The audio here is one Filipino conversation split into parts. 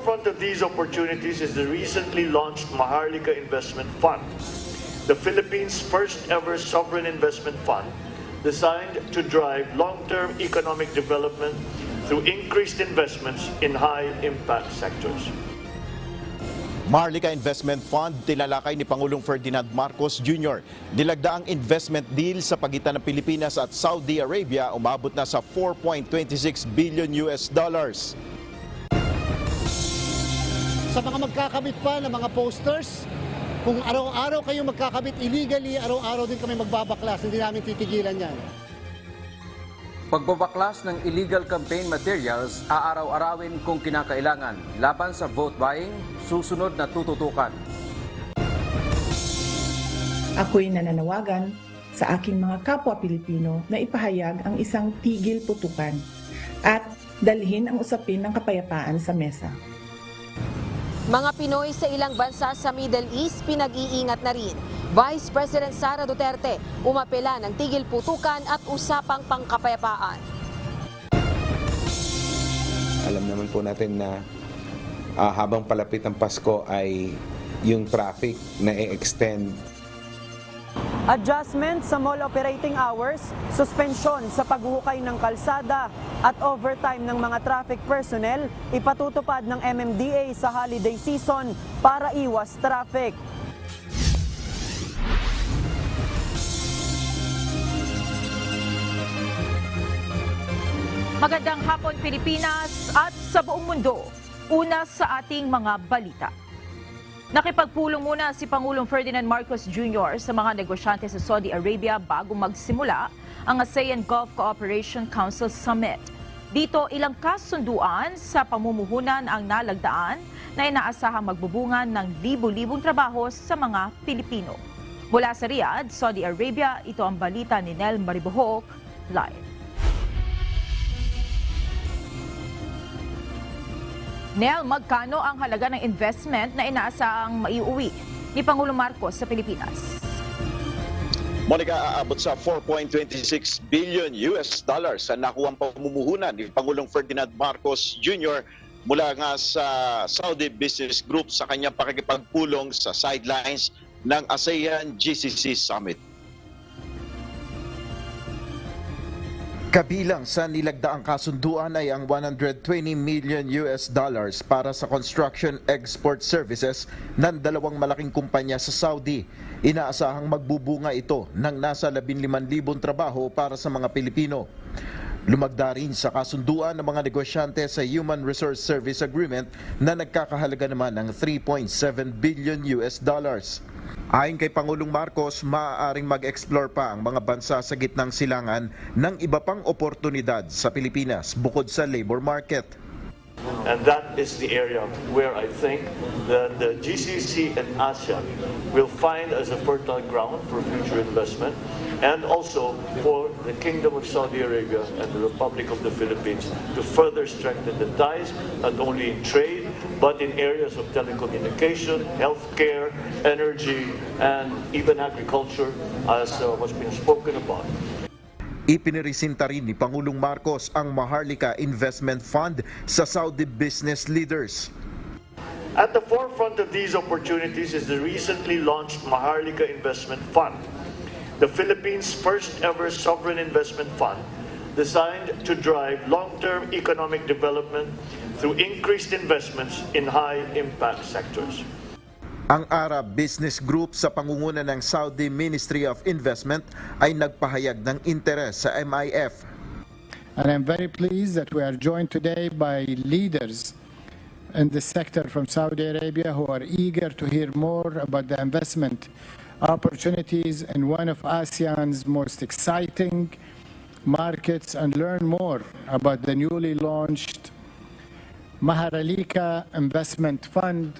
forefront of these opportunities is the recently launched Maharlika Investment Fund, the Philippines' first ever sovereign investment fund designed to drive long-term economic development through increased investments in high-impact sectors. Maharlika Investment Fund, tinalakay ni Pangulong Ferdinand Marcos Jr. Nilagda ang investment deal sa pagitan ng Pilipinas at Saudi Arabia, umabot na sa 4.26 billion US dollars. Sa mga magkakabit pa ng mga posters, kung araw-araw kayo magkakabit illegally, araw-araw din kami magbabaklas, hindi namin titigilan yan. Pagbabaklas ng illegal campaign materials, aaraw-arawin kung kinakailangan. Laban sa vote buying, susunod na tututukan. Ako'y nananawagan sa aking mga kapwa Pilipino na ipahayag ang isang tigil putukan at dalhin ang usapin ng kapayapaan sa mesa. Mga Pinoy sa ilang bansa sa Middle East pinag-iingat na rin. Vice President Sara Duterte umapela ng tigil putukan at usapang pangkapayapaan. Alam naman po natin na habang palapit ang Pasko ay yung traffic na i-extend. Adjustment sa mall operating hours, suspensyon sa paghuhukay ng kalsada at overtime ng mga traffic personnel ipatutupad ng MMDA sa holiday season para iwas traffic. Magandang hapon Pilipinas at sa buong mundo. Una sa ating mga balita. Nakipagpulong muna si Pangulong Ferdinand Marcos Jr. sa mga negosyante sa Saudi Arabia bago magsimula ang ASEAN Gulf Cooperation Council Summit. Dito ilang kasunduan sa pamumuhunan ang nalagdaan na inaasahang magbubungan ng libu-libong trabaho sa mga Pilipino. Mula sa Riyadh, Saudi Arabia, ito ang balita ni Nel Maribohok, live. Nel, magkano ang halaga ng investment na inaasahang maiuwi ni Pangulong Marcos sa Pilipinas? Monica, aabot sa 4.26 billion US dollars ang nakuhang pamumuhunan ni Pangulong Ferdinand Marcos Jr. mula nga sa Saudi Business Group sa kanyang pakikipagpulong sa sidelines ng ASEAN GCC Summit. Kabilang sa nilagdaang kasunduan ay ang 120 million US dollars para sa construction export services ng dalawang malaking kumpanya sa Saudi. Inaasahang magbubunga ito ng nasa 15,000 trabaho para sa mga Pilipino. Lumagda rin sa kasunduan ng mga negosyante sa Human Resource Service Agreement na nagkakahalaga naman ng 3.7 billion US dollars. Ayon kay Pangulong Marcos, maaaring mag-explore pa ang mga bansa sa gitnang silangan ng iba pang oportunidad sa Pilipinas bukod sa labor market. And that is the area where I think that the GCC and ASEAN will find as a fertile ground for future investment, and also for the Kingdom of Saudi Arabia and the Republic of the Philippines to further strengthen the ties, not only in trade, but in areas of telecommunication, healthcare, energy, and even agriculture, as was been spoken about. Ipiniresinta rin ni Pangulong Marcos ang Maharlika Investment Fund sa Saudi business leaders. At the forefront of these opportunities is the recently launched Maharlika Investment Fund, the Philippines' first ever sovereign investment fund designed to drive long-term economic development through increased investments in high-impact sectors. Ang Arab Business Group sa pangunguna ng Saudi Ministry of Investment ay nagpahayag ng interes sa MIF. And I'm very pleased that we are joined today by leaders in the sector from Saudi Arabia who are eager to hear more about the investment opportunities in one of ASEAN's most exciting markets and learn more about the newly launched Maharlika Investment Fund.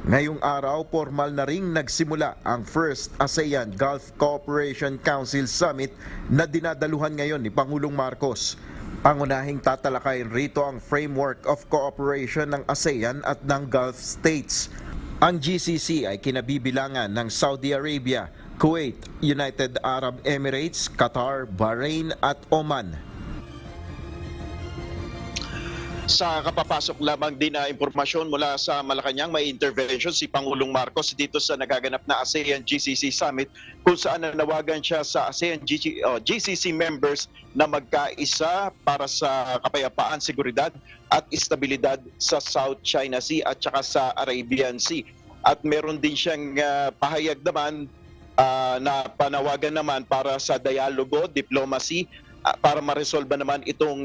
Ngayong araw, formal na ring nagsimula ang first ASEAN Gulf Cooperation Council Summit na dinadaluhan ngayon ni Pangulong Marcos. Pangunahing tatalakayin rito ang framework of cooperation ng ASEAN at ng Gulf States. Ang GCC ay kinabibilangan ng Saudi Arabia, Kuwait, United Arab Emirates, Qatar, Bahrain at Oman. Sa kapapasok lamang din na impormasyon mula sa Malacanang, may intervention si Pangulong Marcos dito sa nagaganap na ASEAN GCC Summit kung saan nanawagan siya sa ASEAN GCC members na magkaisa para sa kapayapaan, seguridad at estabilidad sa South China Sea at saka sa Arabian Sea. At meron din siyang pahayag naman na panawagan naman para sa dialogo, diplomacy, para ma-resolve naman itong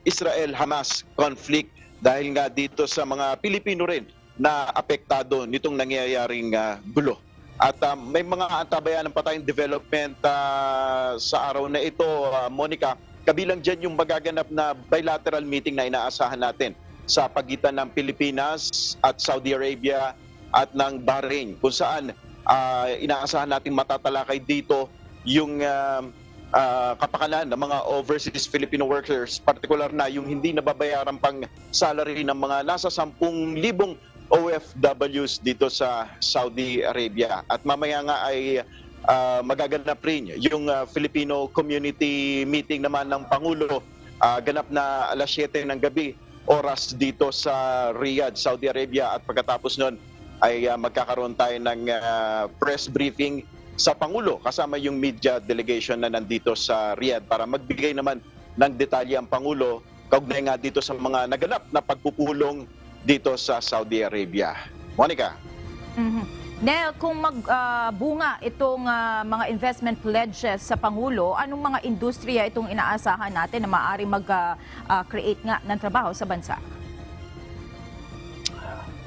Israel-Hamas conflict dahil nga dito sa mga Pilipino rin na apektado nitong nangyayaring gulo. At may mga antabayanan pa tayong development sa araw na ito, Monica. Kabilang dyan yung magaganap na bilateral meeting na inaasahan natin sa pagitan ng Pilipinas at Saudi Arabia at ng Bahrain, kung saan inaasahan natin matatalakay dito yung kapakanan ng mga overseas Filipino workers, particular na yung hindi nababayaran pang salary ng mga nasa 10,000 OFWs dito sa Saudi Arabia. At mamaya nga ay magaganap rin yung Filipino community meeting naman ng Pangulo, ganap na alas 7 ng gabi, oras dito sa Riyadh, Saudi Arabia. At pagkatapos nun ay magkakaroon tayo ng press briefing sa Pangulo kasama yung media delegation na nandito sa Riyadh para magbigay naman ng detalye ang Pangulo kaugnay nga dito sa mga naganap na pagpupulong dito sa Saudi Arabia. Monica. Nel, kung magbunga itong mga investment pledges sa Pangulo, anong mga industriya itong inaasahan natin na maaaring mag-create nga ng trabaho sa bansa?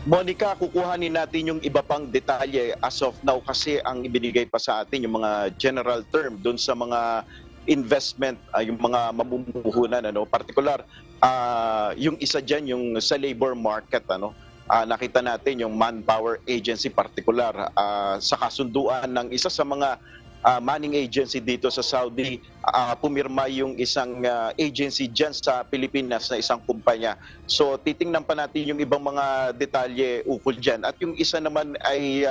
Monica, kukuhanin natin yung iba pang detalye as of now kasi ang ibinigay pa sa atin yung mga general term doon sa mga investment, yung mga mamumuhunan, particular, yung isa dyan, yung sa labor market, nakita natin yung manpower agency particular sa kasunduan ng isa sa mga manning agency dito sa Saudi, pumirma yung isang agency dyan sa Pilipinas na isang kumpanya. So titingnan pa natin yung ibang mga detalye ukol dyan. At yung isa naman ay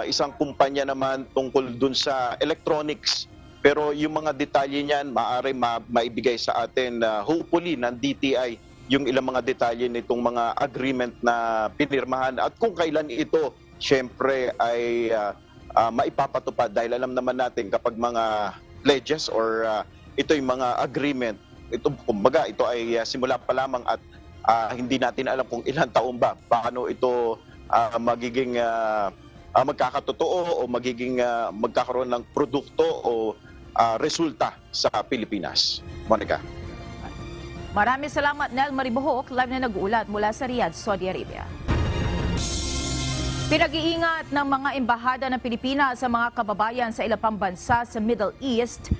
isang kumpanya naman tungkol dun sa electronics. Pero yung mga detalye niyan maaari maibigay sa atin hopefully ng DTI yung ilang mga detalye nitong mga agreement na pinirmahan at kung kailan ito syempre ay maipapatupad dahil alam naman natin kapag mga pledges or ito yung mga agreement, ito kumbaga ito ay simula pa lamang at hindi natin alam kung ilang taon ba paano ito magiging magkakatotoo o magiging magkakaroon ng produkto o resulta sa Pilipinas. Monica. Maraming salamat, Nel Maribohok, live na nag-uulat mula sa Riyadh, Saudi Arabia. Pinag-iingat ng mga embahada ng Pilipinas sa mga kababayan sa ilang pang bansa sa Middle East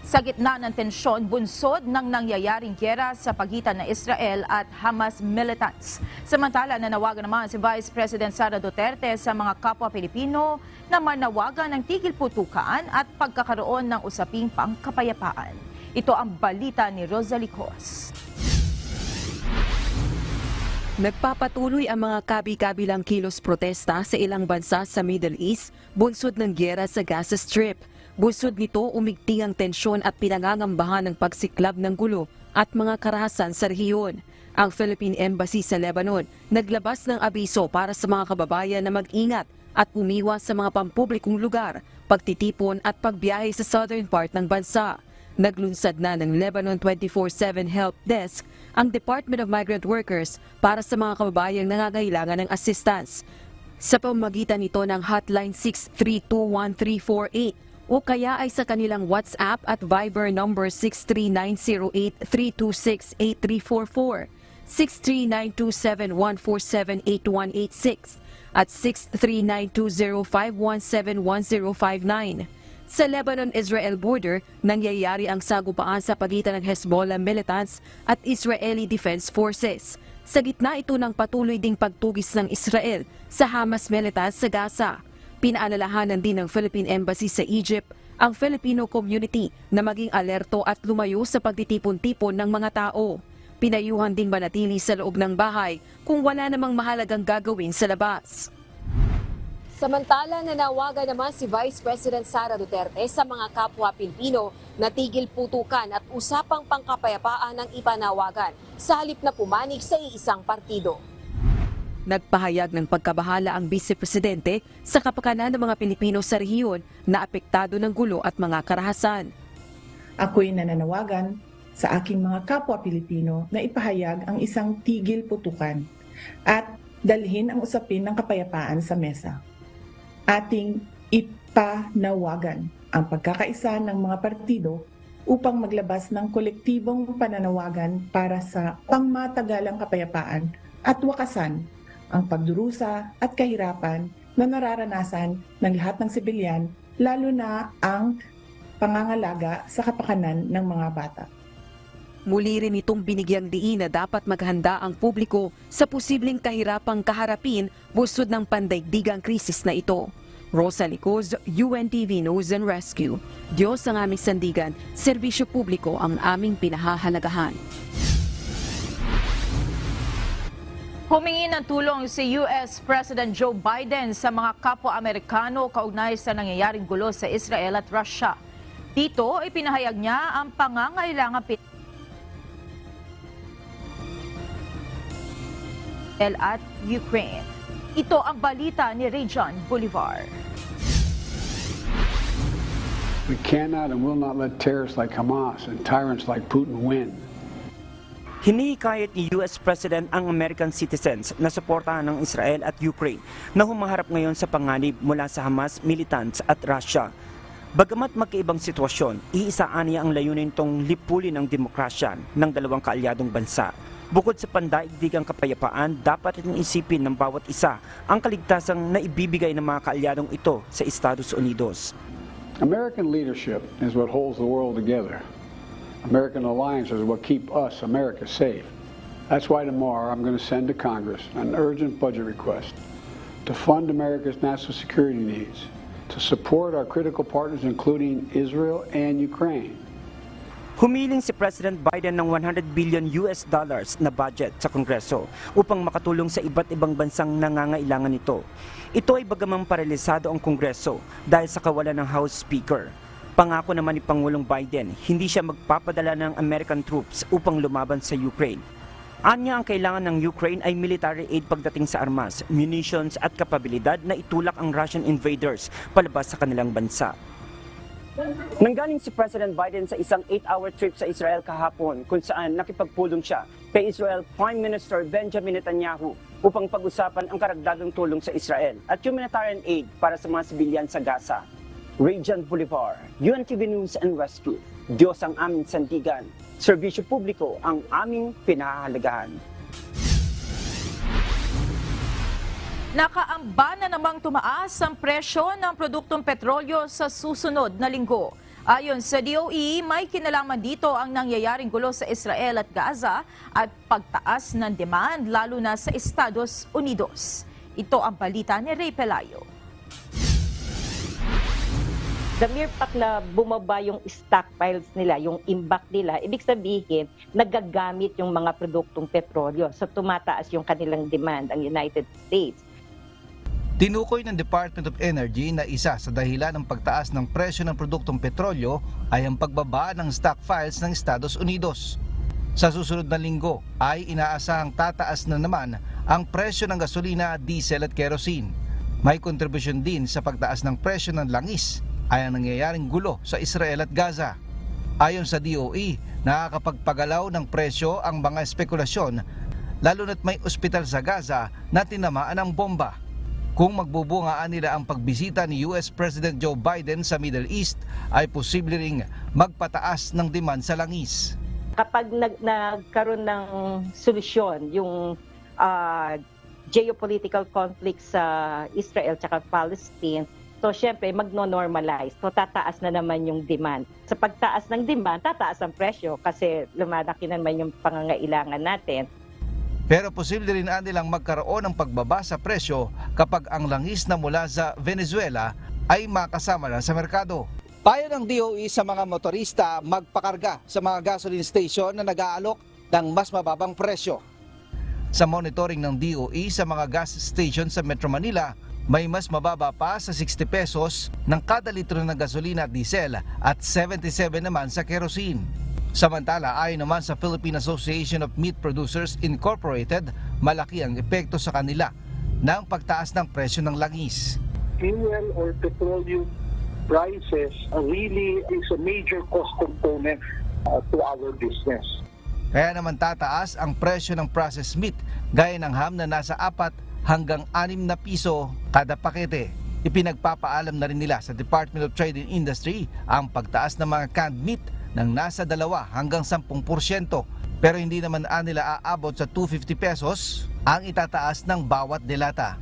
sa gitna ng tensyon bunsod ng nangyayaring giyera sa pagitan ng Israel at Hamas militants. Samantala, nanawagan naman si Vice President Sara Duterte sa mga kapwa Pilipino na manawagan ng tigil putukan at pagkakaroon ng usaping pangkapayapaan. Ito ang balita ni Rosalie Cos. Nagpapatuloy ang mga kabi-kabilang kilos protesta sa ilang bansa sa Middle East bunsod ng giyera sa Gaza Strip. Bunsod nito umigting ang tensyon at pinangangambahan ng pagsiklab ng gulo at mga karahasan sa rehiyon. Ang Philippine Embassy sa Lebanon naglabas ng abiso para sa mga kababayan na mag-ingat at umiwas sa mga pampublikong lugar, pagtitipon at pagbiyahe sa southern part ng bansa. Naglunsad na ng Lebanon 24/7 Help Desk ang Department of Migrant Workers para sa mga kababayang nangangailangan ng assistance. Sa pamamagitan nito ng Hotline 6321348 o kaya ay sa kanilang WhatsApp at Viber number 63908-326-8344, 63927-147-8186 at 63920517109. Sa Lebanon-Israel border, nangyayari ang sagupaan sa pagitan ng Hezbollah militants at Israeli Defense Forces. Sa gitna ito ng patuloy ding pagtugis ng Israel sa Hamas militants sa Gaza. Pinaalalahanan din ng Philippine Embassy sa Egypt ang Filipino community na maging alerto at lumayo sa pagtitipon-tipon ng mga tao. Pinayuhan ding manatili sa loob ng bahay kung wala namang mahalagang gagawin sa labas. Samantala, nanawagan naman si Vice President Sara Duterte sa mga kapwa Pilipino na tigil putukan at usapang pangkapayapaan ang ipanawagan sa halip na pumanig sa iisang partido. Nagpahayag ng pagkabahala ang Vice Presidente sa kapakanan ng mga Pilipino sa rehiyon na apektado ng gulo at mga karahasan. Ako'y nananawagan sa aking mga kapwa Pilipino na ipahayag ang isang tigil putukan at dalhin ang usapin ng kapayapaan sa mesa. Ating ipanawagan ang pagkakaisa ng mga partido upang maglabas ng kolektibong pananawagan para sa pangmatagalang kapayapaan at wakasan ang pagdurusa at kahirapan na nararanasan ng lahat ng sibilyan, lalo na ang pangangalaga sa kapakanan ng mga bata. Muli rin itong binigyang diin na dapat maghanda ang publiko sa posibleng kahirapang kaharapin busod ng pandaigdigang krisis na ito. Rosa Licos, UNTV News and Rescue. Diyos ang aming sandigan, serbisyo publiko ang aming pinahahalagahan. Humingi ng tulong si US President Joe Biden sa mga kapwa-Amerikano kaugnay sa nangyayaring gulo sa Israel at Russia. Dito, ipinahayag niya ang pangangailangan at Ukraine. Ito ang balita ni Region Bolivar. We cannot and will not let terrorists like Hamas and tyrants like Putin win. Hinihikayat ni US President ang American citizens na suportahan ng Israel at Ukraine na humaharap ngayon sa panganib mula sa Hamas militants at Russia. Bagamat magkaibang sitwasyon, iisaan niya ang layunin tong lipulin ang demokrasya ng dalawang kaalyadong bansa. Bukod sa pandaigdigang kapayapaan, dapat rin isipin ng bawat isa ang kaligtasang naibibigay ng mga kaalyadong ito sa Estados Unidos. American leadership is what holds the world together. American alliances are what keep us, America, safe. That's why tomorrow I'm going to send to Congress an urgent budget request to fund America's national security needs, to support our critical partners including Israel and Ukraine. Humiling si President Biden ng $100 billion na budget sa Kongreso upang makatulong sa iba't ibang bansang nangangailangan nito. Ito ay bagamang paralisado ang Kongreso dahil sa kawalan ng House Speaker. Pangako naman ni Pangulong Biden, hindi siya magpapadala ng American troops upang lumaban sa Ukraine. Anya ang kailangan ng Ukraine ay military aid pagdating sa armas, munitions at kapabilidad na itulak ang Russian invaders palabas sa kanilang bansa. Nanggaling si President Biden sa isang 8-hour trip sa Israel kahapon kung saan nakipagpulong siya kay Israel Prime Minister Benjamin Netanyahu upang pag-usapan ang karagdagang tulong sa Israel at humanitarian aid para sa mga sibilyan sa Gaza. Region Bolivar, UNTV News and Rescue. Diyos ang aming sandigan, serbisyo publiko ang aming pinahahalagahan. Nakaamba na namang tumaas ang presyo ng produktong petrolyo sa susunod na linggo. Ayon sa DOE, may kinalaman dito ang nangyayaring gulo sa Israel at Gaza at pagtaas ng demand lalo na sa Estados Unidos. Ito ang balita ni Ray Pelayo. The mere fact na bumaba yung stockpiles nila, yung imbak nila, ibig sabihin, nagagamit yung mga produktong petrolyo. So tumataas yung kanilang demand, ang United States. Tinukoy ng Department of Energy na isa sa dahilan ng pagtaas ng presyo ng produktong petrolyo ay ang pagbaba ng stockpiles ng Estados Unidos. Sa susunod na linggo ay inaasahang tataas na naman ang presyo ng gasolina, diesel at kerosene. May kontribusyon din sa pagtaas ng presyo ng langis ay ang nangyayaring gulo sa Israel at Gaza. Ayon sa DOE, nakakapagpagalaw ng presyo ang mga espekulasyon lalo na't may ospital sa Gaza na tinamaan ng bomba. Kung magbubungaan nila ang pagbisita ni US President Joe Biden sa Middle East, ay posible ring magpataas ng demand sa langis. Kapag nagkaroon ng solusyon yung geopolitical conflict sa Israel at Palestine, so syempre magno-normalize. So tataas na naman yung demand. Sa pagtaas ng demand, tataas ang presyo kasi lumalaki naman yung pangangailangan natin. Pero posible rin nilang magkaroon ng pagbaba sa presyo kapag ang langis na mula sa Venezuela ay makasama na sa merkado. Payo ng DOE sa mga motorista magpakarga sa mga gasoline station na nag-aalok ng mas mababang presyo. Sa monitoring ng DOE sa mga gas station sa Metro Manila, may mas mababa pa sa 60 pesos ng kada litro ng gasolina at diesel at 77 naman sa kerosene. Samantala, ayon naman sa Philippine Association of Meat Producers Incorporated, malaki ang epekto sa kanila ng pagtaas ng presyo ng langis. Fuel or petroleum prices really is a major cost component to our business. Kaya naman tataas ang presyo ng processed meat gaya ng ham na nasa 4 hanggang 6 na piso kada pakete. Ipinagpapaalam na rin nila sa Department of Trade and Industry ang pagtaas ng mga canned meat ng nasa 2 hanggang 10%. Pero hindi naman nila aabot sa 250 pesos ang itataas ng bawat delata.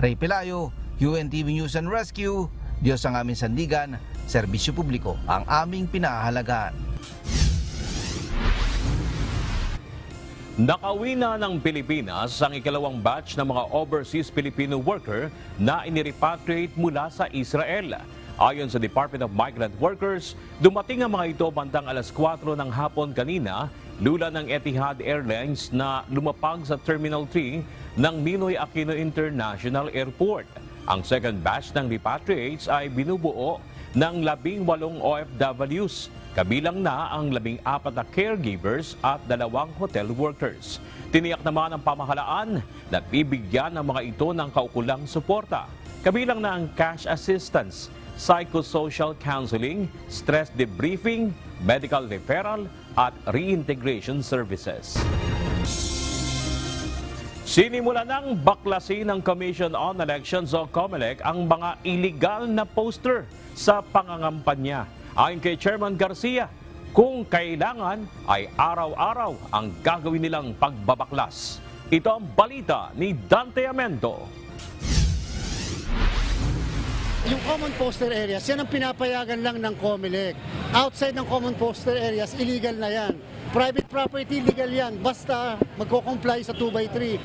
Ray Pelayo, UNTV News and Rescue, Diyos ang aming sandigan, serbisyo publiko ang aming pinahalagaan. Nakauwi na ng Pilipinas ang ikalawang batch ng mga overseas Filipino worker na inirepatriate mula sa Israel. Ayon sa Department of Migrant Workers, dumating ang mga ito bandang alas 4 ng hapon kanina, lula ng Etihad Airlines na lumapag sa Terminal 3 ng Ninoy Aquino International Airport. Ang second batch ng repatriates ay binubuo ng 18 OFWs, kabilang na ang 14 na caregivers at 2 hotel workers. Tiniyak naman ng pamahalaan na bibigyan ng mga ito ng kaukulang suporta, kabilang na ang cash assistance, psychosocial counseling, stress debriefing, medical referral at reintegration services. Sinimula ng baklasin ng Commission on Elections o COMELEC ang mga illegal na poster sa pangangampanya. Ayon kay Chairman Garcia, kung kailangan ay araw-araw ang gagawin nilang pagbabaklas. Ito ang balita ni Dante Amento. Yung common poster areas, yan ang pinapayagan lang ng COMELEC. Outside ng common poster areas, illegal na yan. Private property, legal yan. Basta magko-comply sa 2x3.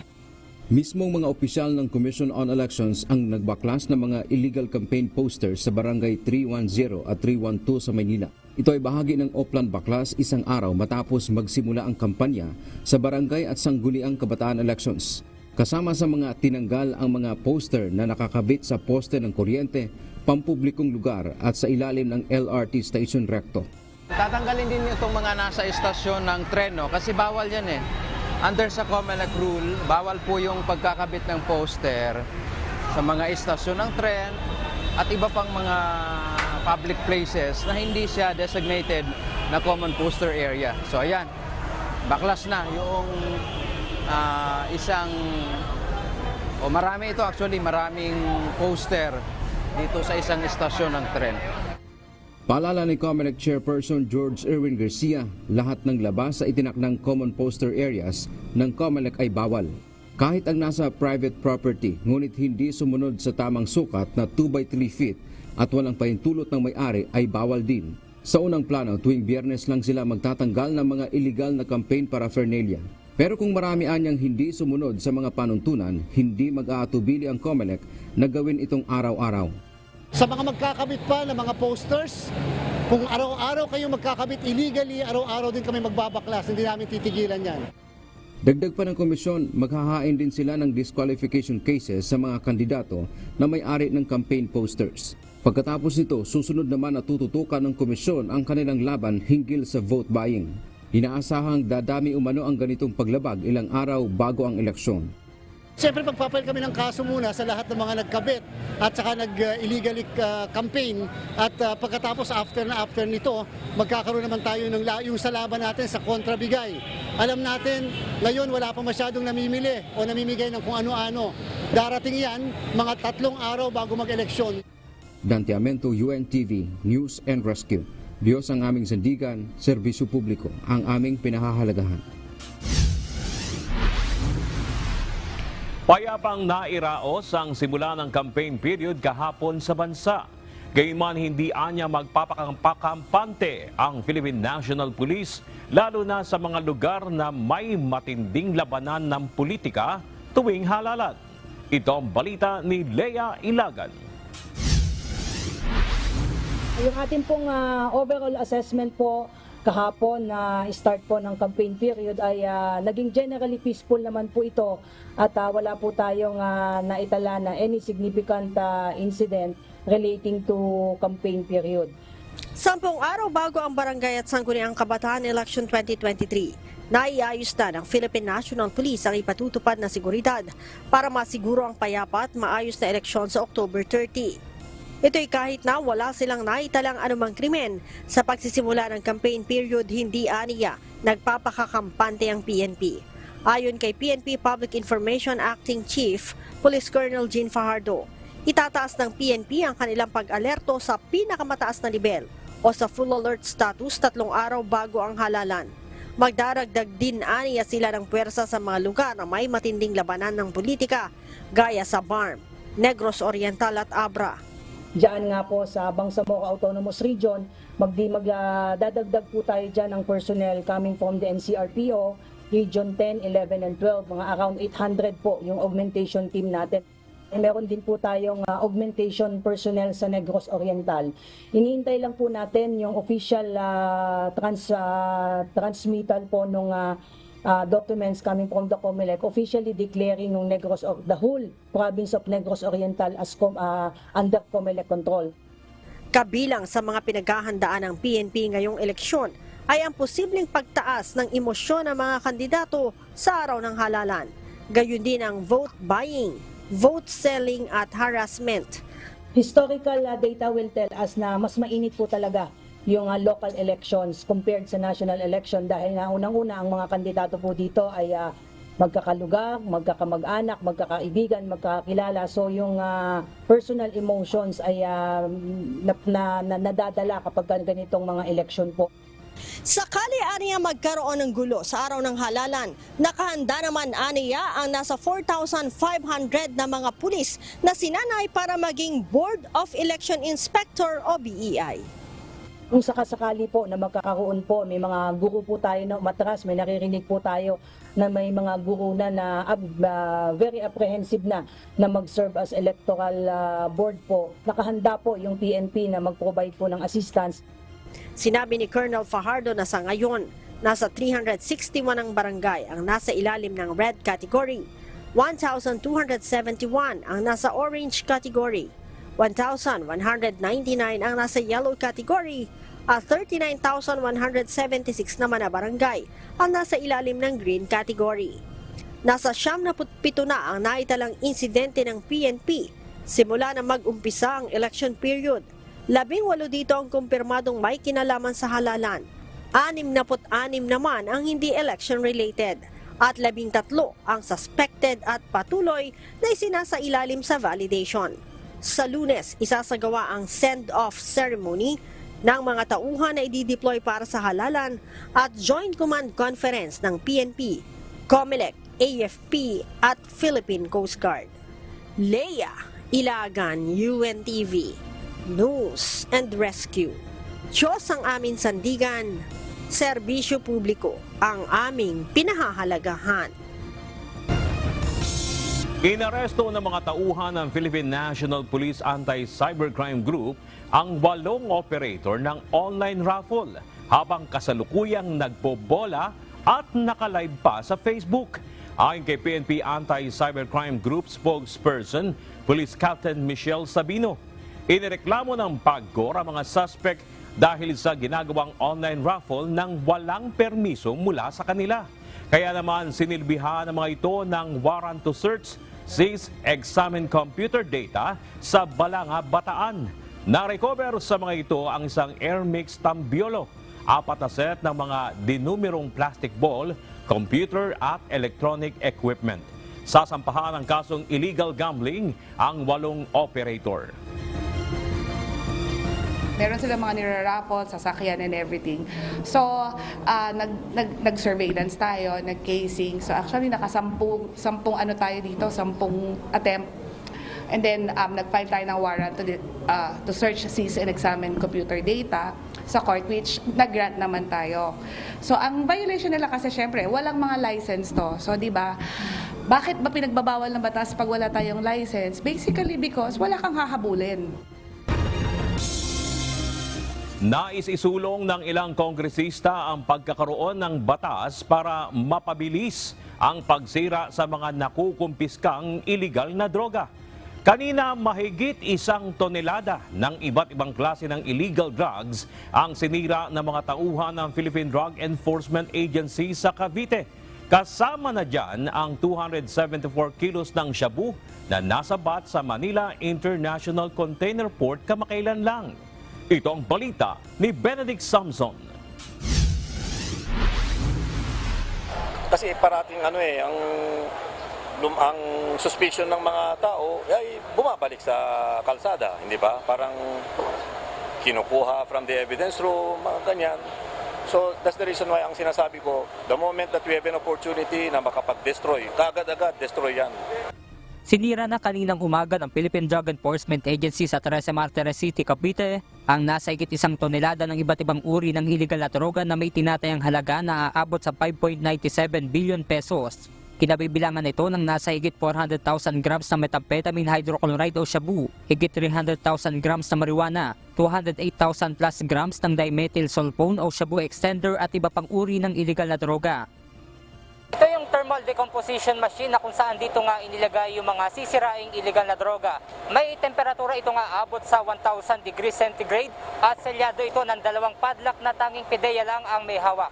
Mismong mga opisyal ng Commission on Elections ang nagbaklas ng mga illegal campaign posters sa barangay 310 at 312 sa Maynila. Ito ay bahagi ng Oplan Baklas isang araw matapos magsimula ang kampanya sa barangay at sangguniang kabataan elections. Kasama sa mga tinanggal ang mga poster na nakakabit sa poste ng kuryente, pampublikong lugar at sa ilalim ng LRT Station Recto. Tatanggalin din itong mga nasa istasyon ng tren, no? Kasi bawal yan eh. Under sa COMELEC rule, bawal po yung pagkakabit ng poster sa mga istasyon ng tren at iba pang mga public places na hindi siya designated na common poster area. So ayan, baklas na yung marami ito actually, maraming poster dito sa isang istasyon ng tren. Paalala ni COMELEC Chairperson George Erwin Garcia, lahat ng labas sa itinakdang common poster areas ng COMELEC ay bawal. Kahit ang nasa private property, ngunit hindi sumunod sa tamang sukat na 2x3 feet at walang pahintulot ng may-ari ay bawal din. Sa unang plano, tuwing Biyernes lang sila magtatanggal ng mga illegal na campaign paraphernalia. Pero kung marami anyang hindi sumunod sa mga panuntunan, hindi mag-aatubili ang COMELEC na gawin itong araw-araw. Sa mga magkakabit pa ng mga posters, kung araw-araw kayo magkakabit illegally, araw-araw din kami magbabaklas, hindi namin titigilan yan. Dagdag pa ng komisyon, maghahain din sila ng disqualification cases sa mga kandidato na may-ari ng campaign posters. Pagkatapos nito, susunod naman na tututukan ng komisyon ang kanilang laban hinggil sa vote buying. Inaasahang dadami umano ang ganitong paglabag ilang araw bago ang eleksyon. Siyempre magpapail kami ng kaso muna sa lahat ng mga nagkabit at saka nag-illegally campaign at pagkatapos after nito magkakaroon naman tayo ng yung sa laban natin sa kontrabigay. Alam natin ngayon wala pa masyadong namimili o namimigay ng kung ano-ano. Darating yan mga 3 araw bago mag-eleksyon. Dante Amento, UNTV, News and Rescue. Diyos ang aming sandigan, serbisyo publiko ang aming pinahahalagahan. Payapang nairaos ang simula ng campaign period kahapon sa bansa. Gayunman hindi anya magpapakampante ang Philippine National Police lalo na sa mga lugar na may matinding labanan ng politika tuwing halalan. Ito ang balita ni Lea Ilagan. Yung ating pong overall assessment po kahapon na start po ng campaign period ay naging generally peaceful naman po ito at wala po tayong naitala na any significant incident relating to campaign period. 10 araw bago ang Barangay at Sangguniang Kabataan Election 2023, naiayos na ng Philippine National Police ang ipatutupad na seguridad para masiguro ang payapa at maayos na eleksyon sa October 30. Ito'y kahit na wala silang naitalang anumang krimen sa pagsisimula ng campaign period, hindi aniya nagpapakakampante ang PNP. Ayon kay PNP Public Information Acting Chief, Police Colonel Jean Fajardo, itataas ng PNP ang kanilang pag-alerto sa pinakamataas na nivel o sa full alert status 3 araw bago ang halalan. Magdaragdag din aniya sila ng puwersa sa mga lugar na may matinding labanan ng politika gaya sa BARM, Negros Oriental at Abra. Diyan nga po sa Bangsamoro Autonomous Region, magdadagdag po tayo dyan ng personnel coming from the NCRPO, Region 10, 11, and 12, mga around 800 po yung augmentation team natin. Meron din po tayong augmentation personnel sa Negros Oriental. Iniintay lang po natin yung official transmittal po ng documents coming from the COMELEC officially declaring ng the whole province of Negros Oriental as under COMELEC control. Kabilang sa mga pinaghahandaan ng PNP ngayong eleksyon ay ang posibleng pagtaas ng emosyon ng mga kandidato sa araw ng halalan. Gayon din ang vote buying, vote selling at harassment. Historical data will tell us na mas mainit po talaga yung local elections compared sa national election dahil nga unang-una ang mga kandidato po dito ay magkakalugar, magkakamag-anak, magkakaibigan, magkakilala. So yung personal emotions ay nadadala kapag ganitong mga election po. Sakali aniya magkaroon ng gulo sa araw ng halalan, nakahanda naman aniya ang nasa 4,500 na mga pulis na sinanay para maging Board of Election Inspector o BEI. Kung sakasakali po na magkakaroon po, may mga guru po tayo na umatras, may naririnig po tayo na may mga guru na very apprehensive na mag-serve as electoral board po. Nakahanda po yung PNP na mag-provide po ng assistance. Sinabi ni Colonel Fajardo na sa ngayon, nasa 361 ang barangay ang nasa ilalim ng red category, 1,271 ang nasa orange category, 1,199 ang nasa yellow category at 39,176 naman na barangay ang nasa ilalim ng green category. Nasa 77 na ang naitalang insidente ng PNP simula na mag-umpisa ang election period. 18 dito ang kumpirmadong may kinalaman sa halalan. 66 naman ang hindi election-related at 13 ang suspected at patuloy na isinasailalim sa validation. Sa Lunes, isasagawa ang send-off ceremony ng mga tauhan na i-deploy para sa halalan at Joint Command Conference ng PNP, COMELEC, AFP at Philippine Coast Guard. Leia Ilagan, UNTV, News and Rescue. Diyos ang aming sandigan, serbisyo publiko ang aming pinahahalagahan. Inaresto ng mga tauhan ng Philippine National Police Anti-Cybercrime Group ang 8 operator ng online raffle habang kasalukuyang nagbobola at nakalive pa sa Facebook. Ayon kay PNP Anti-Cybercrime Group spokesperson, Police Captain Michelle Sabino, inireklamo ng PAGCOR ang mga suspect dahil sa ginagawang online raffle nang walang permiso mula sa kanila. Kaya naman sinilbihan ng mga ito ng warrant to search, seize, examine computer data sa Balanga, Bataan. Na-recover sa mga ito ang isang Air Mix Tambiolo, 4 na set ng mga dinumerong plastic ball, computer at electronic equipment. Sasampahan ng kasong illegal gambling ang 8 operator. Meron sila mga niraraffle, sasakyan and everything. So, nag-surveillance tayo, nag-casing. So, actually, nakasampung ano tayo dito, 10 attempt. And then, nag-file tayo ng warrant to search, seize, and examine computer data sa court, which nag-grant naman tayo. So, ang violation nila kasi, syempre, walang mga license to. So, di ba, bakit ba pinagbabawal ng batas pag wala tayong license? Basically, because wala kang hahabulin. Nais isulong ng ilang kongresista ang pagkakaroon ng batas para mapabilis ang pagsira sa mga nakukumpiskang iligal na droga. Kanina, mahigit 1 tonelada ng iba't ibang klase ng illegal drugs ang sinira ng mga tauhan ng Philippine Drug Enforcement Agency sa Cavite. Kasama na dyan ang 274 kilos ng shabu na nasabat sa Manila International Container Port kamakailan lang. Ito ang balita ni Benedict Samson. Kasi parating ang suspicion ng mga tao ay bumabalik sa kalsada, hindi ba? Parang kinukuha from the evidence room, mga ganyan. So that's the reason why ang sinasabi ko, the moment that we have an opportunity na makapag-destroy, kaagad-agad destroy yan. Sinira na kaninang umaga ng Philippine Drug Enforcement Agency sa Teresa Martires City, Cavite ang nasa higit 1 tonelada ng iba't ibang uri ng illegal na droga na may tinatayang halaga na aabot sa 5.97 billion pesos. Kinabibilangan nito ng nasa higit 400,000 grams na methamphetamine hydrochloride o shabu, higit 300,000 grams na marijuana, 208,000 plus grams ng dimethyl sulfone o shabu extender at iba pang uri ng illegal na droga. Ito yung thermal decomposition machine na kung saan dito nga inilagay yung mga sisiraing illegal na droga. May temperatura ito nga abot sa 1,000 degrees centigrade at selyado ito ng 2 padlock na tanging PIDEA lang ang may hawak.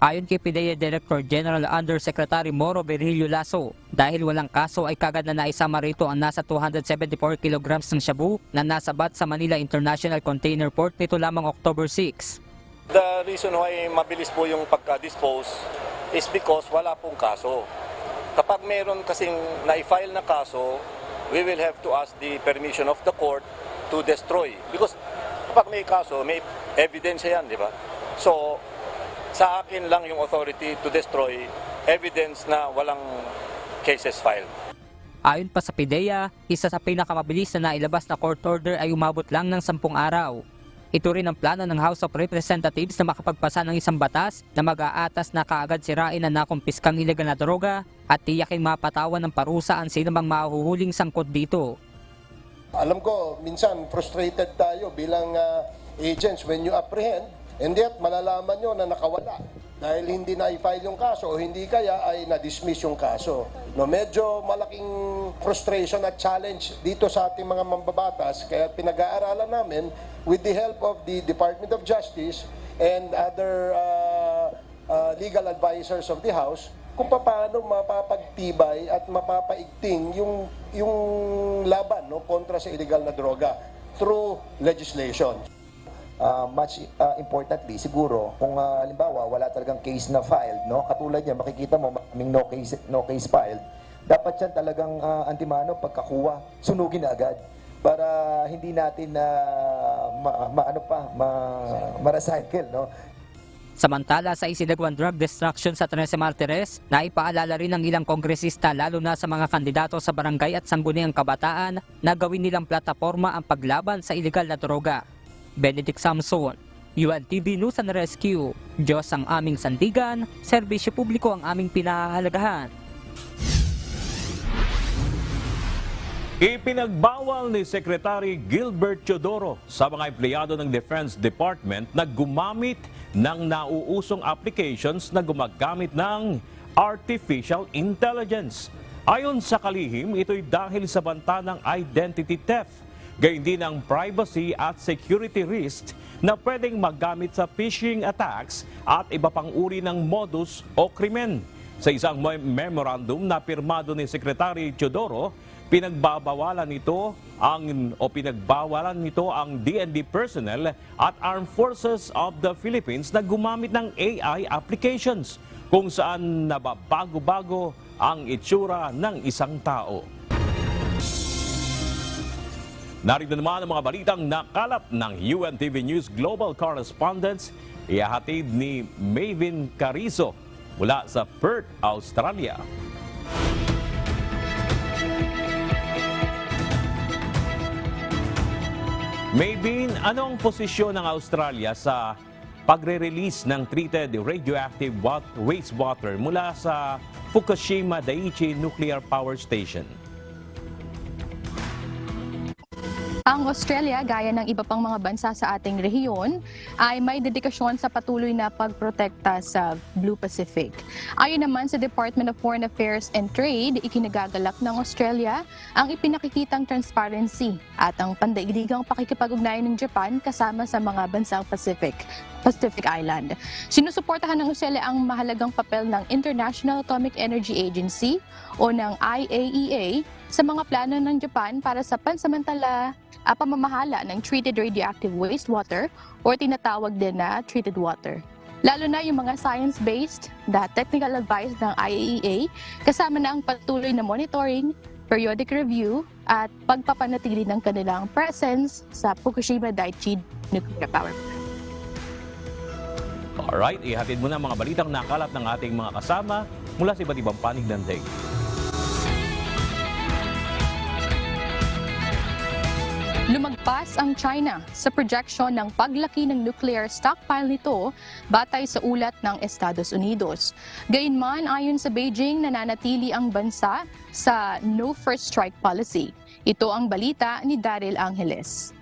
Ayon kay PIDEA Director General Undersecretary Moro Virgilio Lasso, dahil walang kaso ay kagad na naisama rito ang nasa 274 kilograms ng shabu na nasabat sa Manila International Container Port nito lamang October 6. The reason why mabilis po yung pagka-dispose is because wala pong kaso. Kapag meron kasing na-file na kaso, we will have to ask the permission of the court to destroy. Because kapag may kaso, may evidence yan, di ba? So, sa akin lang yung authority to destroy evidence na walang cases filed. Ayon pa sa PIDEA, isa sa pinakamabilis na nailabas na court order ay umabot lang ng 10 araw. Ito rin ang plano ng House of Representatives na makapagpasa ng isang batas na mag-aatas na kaagad sirain ang nakumpiskang illegal na droga at tiyaking mapatawan ng parusa ang sinumang mahuhuling sangkot dito. Alam ko, minsan frustrated tayo bilang agents when you apprehend and yet malalaman nyo na nakawala dahil hindi na i-file yung kaso o hindi kaya ay na-dismiss yung kaso. No, medyo malaking frustration at challenge dito sa ating mga mambabatas kaya pinag-aaralan namin with the help of the Department of Justice and other legal advisors of the House kung paano mapapagtibay at mapapaigting yung laban kontra sa illegal na droga through legislation. Much importantly, siguro, kung halimbawa wala talagang case na filed, katulad niya, makikita mo maraming no case filed, dapat yan talagang antimano, pagkakuha, sunugin na agad para hindi natin ma-recycle, Samantala sa isinagawang drug destruction sa Teresa Martires, naipaalala rin ng ilang kongresista lalo na sa mga kandidato sa barangay at sangguniang kabataan na gawin nilang plataforma ang paglaban sa illegal na droga. Benedict Samson, UNTV News and Rescue. Diyos ang aming sandigan, serbisyo publiko ang aming pinahahalagahan. Ipinagbawal ni Secretary Gilbert Teodoro sa mga empleyado ng Defense Department na gumamit ng nauusong applications na gumagamit ng artificial intelligence. Ayon sa kalihim, ito'y dahil sa banta ng identity theft, gayon din ang privacy at security risks na pwedeng magamit sa phishing attacks at iba pang uri ng modus o krimen. Sa isang memorandum na pirmado ni Secretary Teodoro, pinagbawalan nito ang DND personnel at Armed Forces of the Philippines na gumamit ng AI applications kung saan nababago-bago ang itsura ng isang tao. Narito naman ang mga balitang nakalap ng UNTV News Global Correspondents, ihahatid ni Maven Carizo mula sa Perth, Australia. Maven, ano ang posisyon ng Australia sa pagre-release ng treated radioactive wastewater mula sa Fukushima Daiichi Nuclear Power Station? Ang Australia, gaya ng iba pang mga bansa sa ating rehiyon, ay may dedikasyon sa patuloy na pagprotekta sa Blue Pacific. Ayon naman sa Department of Foreign Affairs and Trade, ikinagagalak ng Australia ang ipinakikitang transparency at ang pandaigdigang pakikipag-ugnayan ng Japan kasama sa mga bansang Pacific Island. Sinusuportahan ng Australia ang mahalagang papel ng International Atomic Energy Agency o ng IAEA sa mga plano ng Japan para sa pansamantala pamamahala ng treated radioactive wastewater o tinatawag din na treated water. Lalo na yung mga science-based technical advice ng IAEA kasama na ang patuloy na monitoring, periodic review at pagpapanatili ng kanilang presence sa Fukushima Daiichi Nuclear Power Plant. Alright, ihatid mo na mga balitang nakalap ng ating mga kasama mula sa iba't ibang panig ng daigdig. Lumagpas ang China sa projection ng paglaki ng nuclear stockpile nito batay sa ulat ng Estados Unidos. Gayunman, ayon sa Beijing, nananatili ang bansa sa no first strike policy. Ito ang balita ni Daryl Angeles.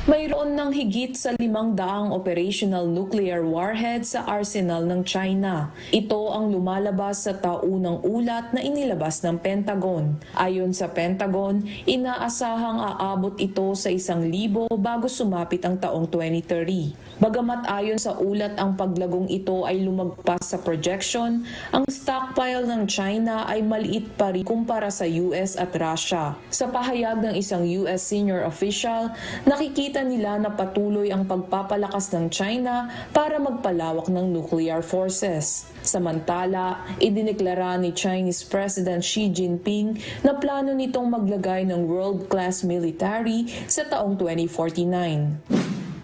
Mayroon ng higit sa 500 operational nuclear warhead sa arsenal ng China. Ito ang lumalabas sa taunang ulat na inilabas ng Pentagon. Ayon sa Pentagon, inaasahang aabot ito sa 1,000 bago sumapit ang taong 2030. Bagamat ayon sa ulat ang paglagong ito ay lumagpas sa projection, ang stockpile ng China ay maliit pa rin kumpara sa US at Russia. Sa pahayag ng isang US senior official, nakikita nila na patuloy ang pagpapalakas ng China para magpalawak ng nuclear forces. Samantala, idineklara ni Chinese President Xi Jinping na plano nitong maglagay ng world-class military sa taong 2049.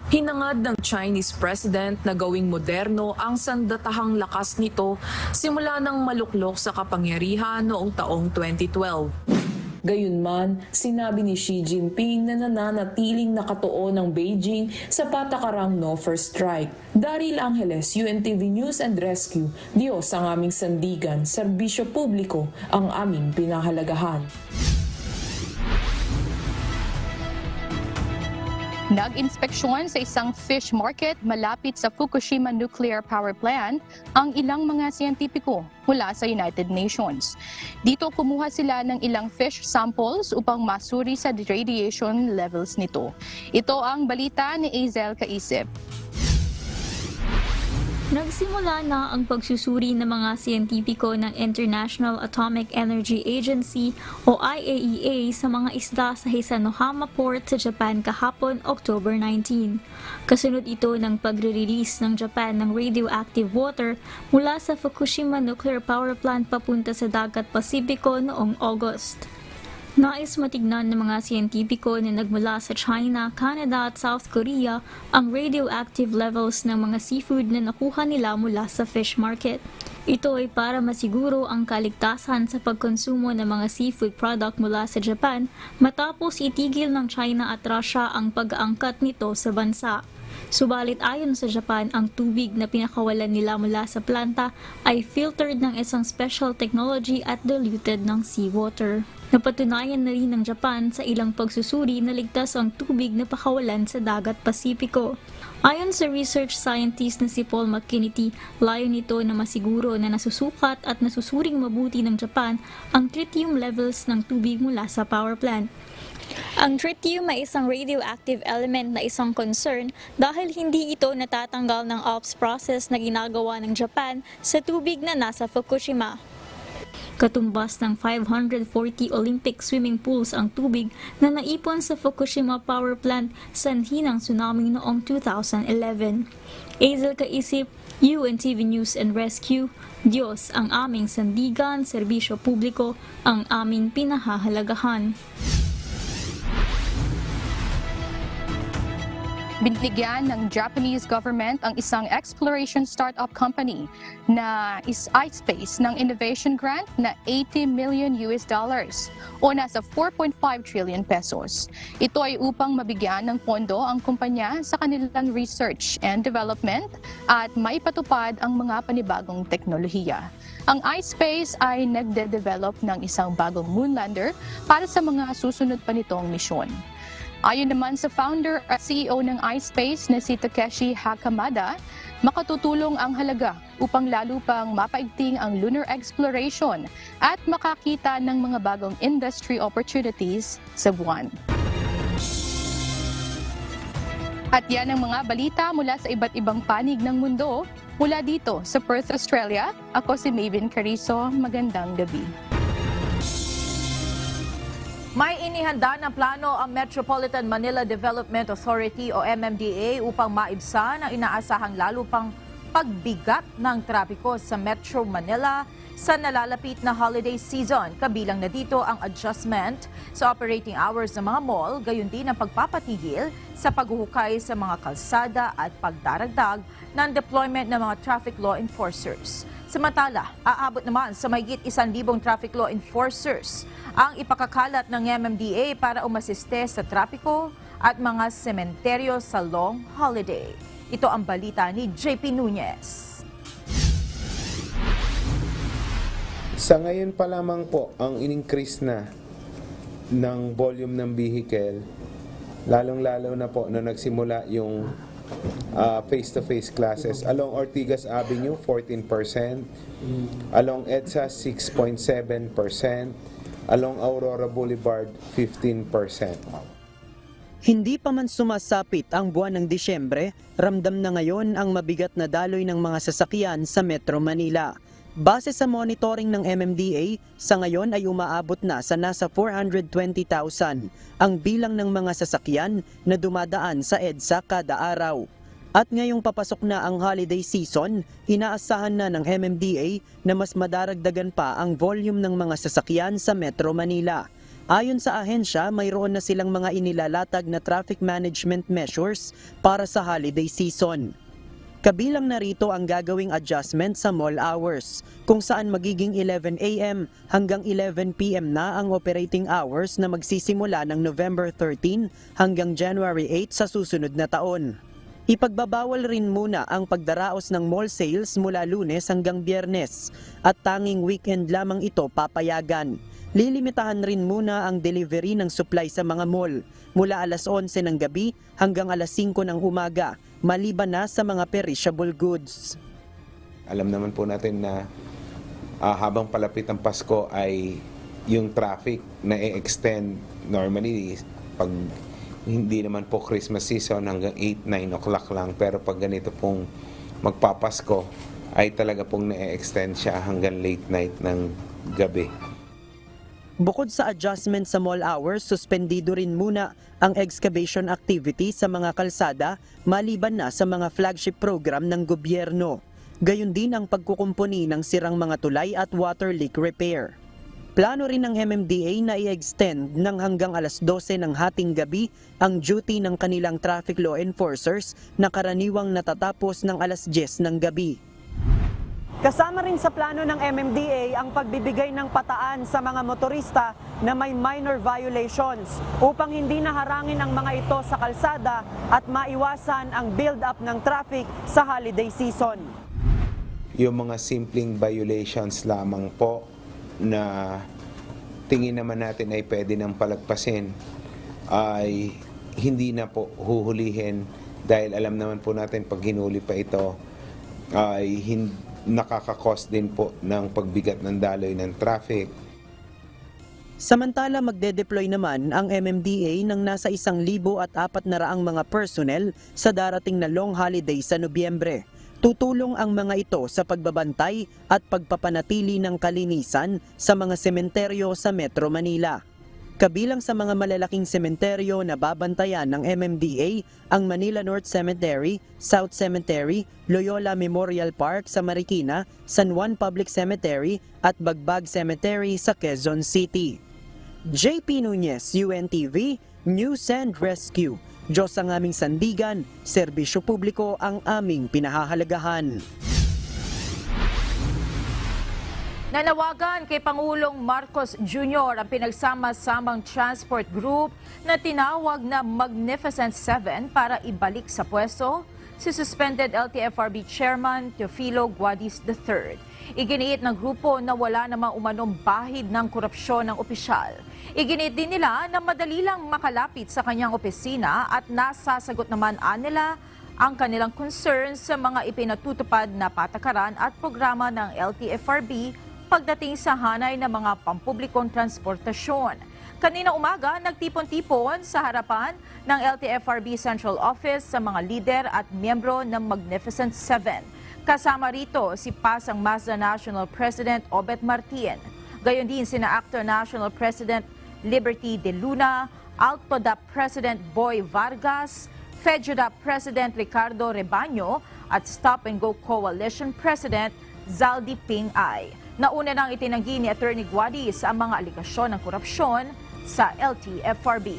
Hinangad ng Chinese President na gawing moderno ang sandatahang lakas nito simula nang maluklok sa kapangyarihan noong taong 2012. Gayunman, sinabi ni Xi Jinping na nananatiling nakatuon ng Beijing sa patakarang no first strike. Daryl Angeles, UNTV News and Rescue. Diyos ang aming sandigan, serbisyo publiko ang aming pinahalagahan. Nag-inspeksyon sa isang fish market malapit sa Fukushima Nuclear Power Plant ang ilang mga siyentipiko mula sa United Nations. Dito kumuha sila ng ilang fish samples upang masuri sa radiation levels nito. Ito ang balita ni Azel Kaisip. Nagsimula na ang pagsusuri ng mga siyentipiko ng International Atomic Energy Agency o IAEA sa mga isda sa Hisanohama Port sa Japan kahapon, October 19. Kasunod ito ng pagre-release ng Japan ng radioactive water mula sa Fukushima Nuclear Power Plant papunta sa Dagat Pasipiko noong August. Nais matignan ng mga siyentipiko na nagmula sa China, Canada at South Korea ang radioactive levels ng mga seafood na nakuha nila mula sa fish market. Ito ay para masiguro ang kaligtasan sa pagkonsumo ng mga seafood product mula sa Japan matapos itigil ng China at Russia ang pag-aangkat nito sa bansa. Subalit ayon sa Japan, ang tubig na pinakawalan nila mula sa planta ay filtered ng isang special technology at diluted ng seawater. Napatunayan na rin ng Japan sa ilang pagsusuri na ligtas ang tubig na pakawalan sa Dagat Pasipiko. Ayon sa research scientist na si Paul McKinney, layo nito na masiguro na nasusukat at nasusuring mabuti ng Japan ang tritium levels ng tubig mula sa power plant. Ang tritium ay isang radioactive element na isang concern dahil hindi ito natatanggal ng OPS process na ginagawa ng Japan sa tubig na nasa Fukushima. Katumbas ng 540 Olympic swimming pools ang tubig na naipon sa Fukushima Power Plant sanhi ng tsunami noong 2011. Azel Kaisip, UNTV News and Rescue. Diyos ang aming sandigan, serbisyo publiko ang aming pinahahalagahan. Binigyan ng Japanese government ang isang exploration startup company na iSpace ng innovation grant na $80 million o nasa 4.5 trillion pesos. Ito ay upang mabigyan ng pondo ang kumpanya sa kanilang research and development at maipatupad ang mga panibagong teknolohiya. Ang iSpace ay nagde-develop ng isang bagong moonlander para sa mga susunod pa nitong misyon. Ayon naman sa founder at CEO ng iSpace na si Takeshi Hakamada, makatutulong ang halaga upang lalo pang mapaigting ang lunar exploration at makakita ng mga bagong industry opportunities sa buwan. At yan ang mga balita mula sa iba't ibang panig ng mundo. Mula dito sa Perth, Australia, ako si Maven Carizo. Magandang gabi. May inihanda ng plano ang Metropolitan Manila Development Authority o MMDA upang maibsan ang inaasahang lalo pang pagbigat ng trapiko sa Metro Manila sa nalalapit na holiday season. Kabilang na dito ang adjustment sa operating hours ng mga mall, gayon din ang pagpapatigil sa paghuhukay sa mga kalsada at pagdaragdag ng deployment ng mga traffic law enforcers. Samantala, aabot naman sa mahigit 1,000 traffic law enforcers ang ipakakalat ng MMDA para umasiste sa trapiko at mga sementeryo sa long holiday. Ito ang balita ni JP Nunez. Sa ngayon pa lamang po ang in-increase na ng volume ng vehicle, lalong-lalo na po na nagsimula yung face-to-face classes. Along Ortigas Avenue, 14%. Along EDSA, 6.7%. Along Aurora Boulevard, 15%. Hindi pa man sumasapit ang buwan ng Disyembre, ramdam na ngayon ang mabigat na daloy ng mga sasakyan sa Metro Manila. Base sa monitoring ng MMDA, sa ngayon ay umaabot na sa nasa 420,000 ang bilang ng mga sasakyan na dumadaan sa EDSA kada araw. At ngayong papasok na ang holiday season, inaasahan na ng MMDA na mas madaragdagan pa ang volume ng mga sasakyan sa Metro Manila. Ayon sa ahensya, mayroon na silang mga inilalatag na traffic management measures para sa holiday season. Kabilang na rito ang gagawing adjustment sa mall hours, kung saan magiging 11 a.m. hanggang 11 p.m. na ang operating hours na magsisimula ng November 13 hanggang January 8 sa susunod na taon. Ipagbabawal rin muna ang pagdaraos ng mall sales mula Lunes hanggang Biyernes at tanging weekend lamang ito papayagan. Lilimitahan rin muna ang delivery ng supply sa mga mall mula alas 11 ng gabi hanggang alas 5 ng umaga, maliban na sa mga perishable goods. Alam naman po natin na habang palapit ang Pasko ay yung traffic na i-extend normally pag hindi naman po Christmas season hanggang 8-9 o'clock lang, pero pag ganito pong magpapasko ay talaga pong na-extend siya hanggang late night ng gabi. Bukod sa adjustment sa mall hours, suspendido rin muna ang excavation activity sa mga kalsada maliban na sa mga flagship program ng gobyerno. Gayon din ang pagkukumpuni ng sirang mga tulay at water leak repair. Plano rin ng MMDA na i-extend ng hanggang alas 12 ng hating gabi ang duty ng kanilang traffic law enforcers na karaniwang natatapos ng alas 10 ng gabi. Kasama rin sa plano ng MMDA ang pagbibigay ng pataan sa mga motorista na may minor violations upang hindi naharangin ang mga ito sa kalsada at maiwasan ang build-up ng traffic sa holiday season. Yung mga simpleng violations lamang po na tingin naman natin ay pwede nang palagpasin ay hindi na po huhulihin dahil alam naman po natin pag hinuli pa ito ay nakaka-cause din po ng pagbigat ng daloy ng traffic. Samantala magde-deploy naman ang MMDA ng nasa 1,400 mga personnel sa darating na long holiday sa Nobyembre. Tutulong ang mga ito sa pagbabantay at pagpapanatili ng kalinisan sa mga sementeryo sa Metro Manila. Kabilang sa mga malalaking sementeryo na babantayan ng MMDA ang Manila North Cemetery, South Cemetery, Loyola Memorial Park sa Marikina, San Juan Public Cemetery at Bagbag Cemetery sa Quezon City. JP Nunez, UNTV, News and Rescue. Diyos ang aming sandigan, serbisyo publiko ang aming pinahahalagahan. Nanawagan kay Pangulong Marcos Jr. ang pinagsama-samang transport group na tinawag na Magnificent Seven para ibalik sa pwesto si suspended LTFRB Chairman Teofilo Guadis III. Iginiit ng grupo na wala namang umanong bahid ng korupsyon ng opisyal. Iginiit din nila na madali lang makalapit sa kanyang opisina at nasasagot naman nila ang kanilang concerns sa mga ipinatutupad na patakaran at programa ng LTFRB pagdating sa hanay ng mga pampublikong transportasyon. Kanina umaga, nagtipon-tipon sa harapan ng LTFRB Central Office sa mga lider at miyembro ng Magnificent Seven. Kasama rito si Pasang Mazda National President Obet Martin. Gayon din sina Actor National President Liberty De Luna, Altoda President Boy Vargas, FEDJUDA President Ricardo Rebaño at Stop and Go Coalition President Zaldi Ping Ay. Nauna nang itinanggi ni Attorney Guadis ang mga aligasyon ng korupsyon sa LTFRB.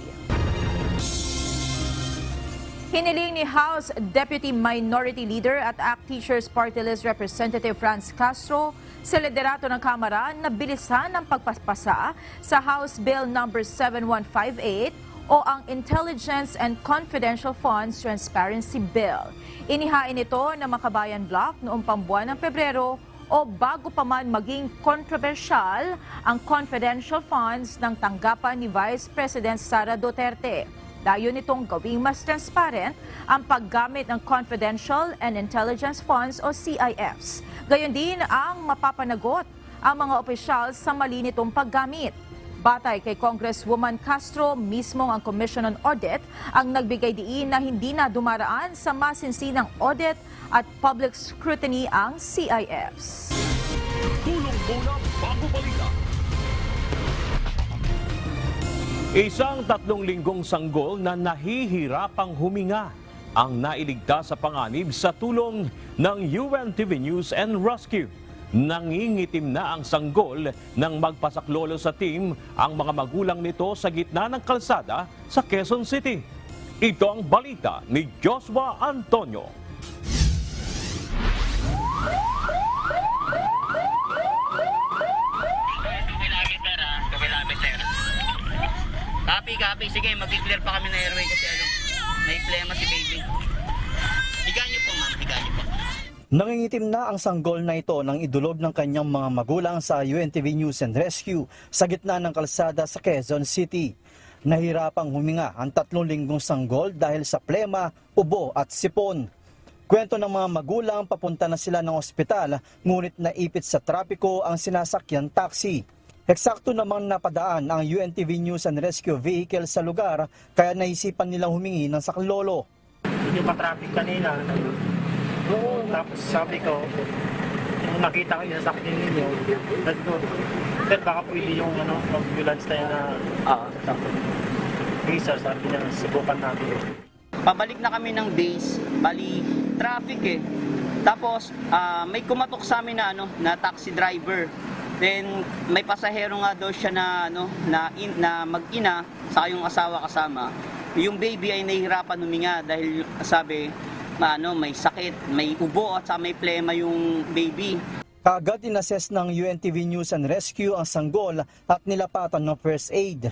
Hiniling ni House Deputy Minority Leader at ACT Teachers Party List Representative Franz Castro sa liderato ng Kamara na bilisan ang pagpapasa sa House Bill No. 7158 o ang Intelligence and Confidential Funds Transparency Bill. Inihain ito ng Makabayan Bloc noong pambuan ng Pebrero o bago pa man maging kontrobersyal ang confidential funds ng tanggapan ni Vice President Sara Duterte. Dayon nitong gawing mas transparent ang paggamit ng confidential and intelligence funds o CIFs. Gayon din ang mapapanagot ang mga opisyal sa mali nitong paggamit. Batay kay Congresswoman Castro, mismong ang Commission on Audit ang nagbigay diin na hindi na dumaraan sa masinsinang audit at public scrutiny ang CIFs. Tulong muna bago balita. Isang 3 linggong sanggol na nahihirapang huminga ang nailigtas sa panganib sa tulong ng UNTV News and Rescue. Nangingitim na ang sanggol nang magpasaklolo sa team ang mga magulang nito sa gitna ng kalsada sa Quezon City. Ito ang balita ni Joshua Antonio. Copy. Sige, mag-clear pa kami na airway kasi may plema si baby. Higa niyo po, ma'am. Higa niyo po. Nangingitim na ang sanggol na ito nang idulog ng kanyang mga magulang sa UNTV News and Rescue sa gitna ng kalsada sa Quezon City. Nahirapang huminga ang 3 linggong sanggol dahil sa plema, ubo at sipon. Kwento ng mga magulang, papunta na sila ng ospital ngunit naipit sa trapiko ang sinasakyan taxi. Eksakto namang napadaan ang UNTV News and Rescue vehicle sa lugar kaya naisipan nilang humingi ng saklolo. Hindi pa traffic kanina. Tapos sabi ko, nung nakita ko yung sasakyan ninyo, sabi ko, sir, baka pwede yung ambulance tayo na sasakyan. Okay sir, sabi niya, subukan natin. Pabalik na kami ng base, bali traffic eh. Tapos may kumatok sa amin na taxi driver. Then may pasahero nga daw siya na mag-ina sa yung asawa kasama. Yung baby ay nahihirapan huminga dahil sabi may sakit, may ubo at may plema yung baby. Kaagad inassess ng UNTV News and Rescue ang sanggol at nilapatan ng first aid.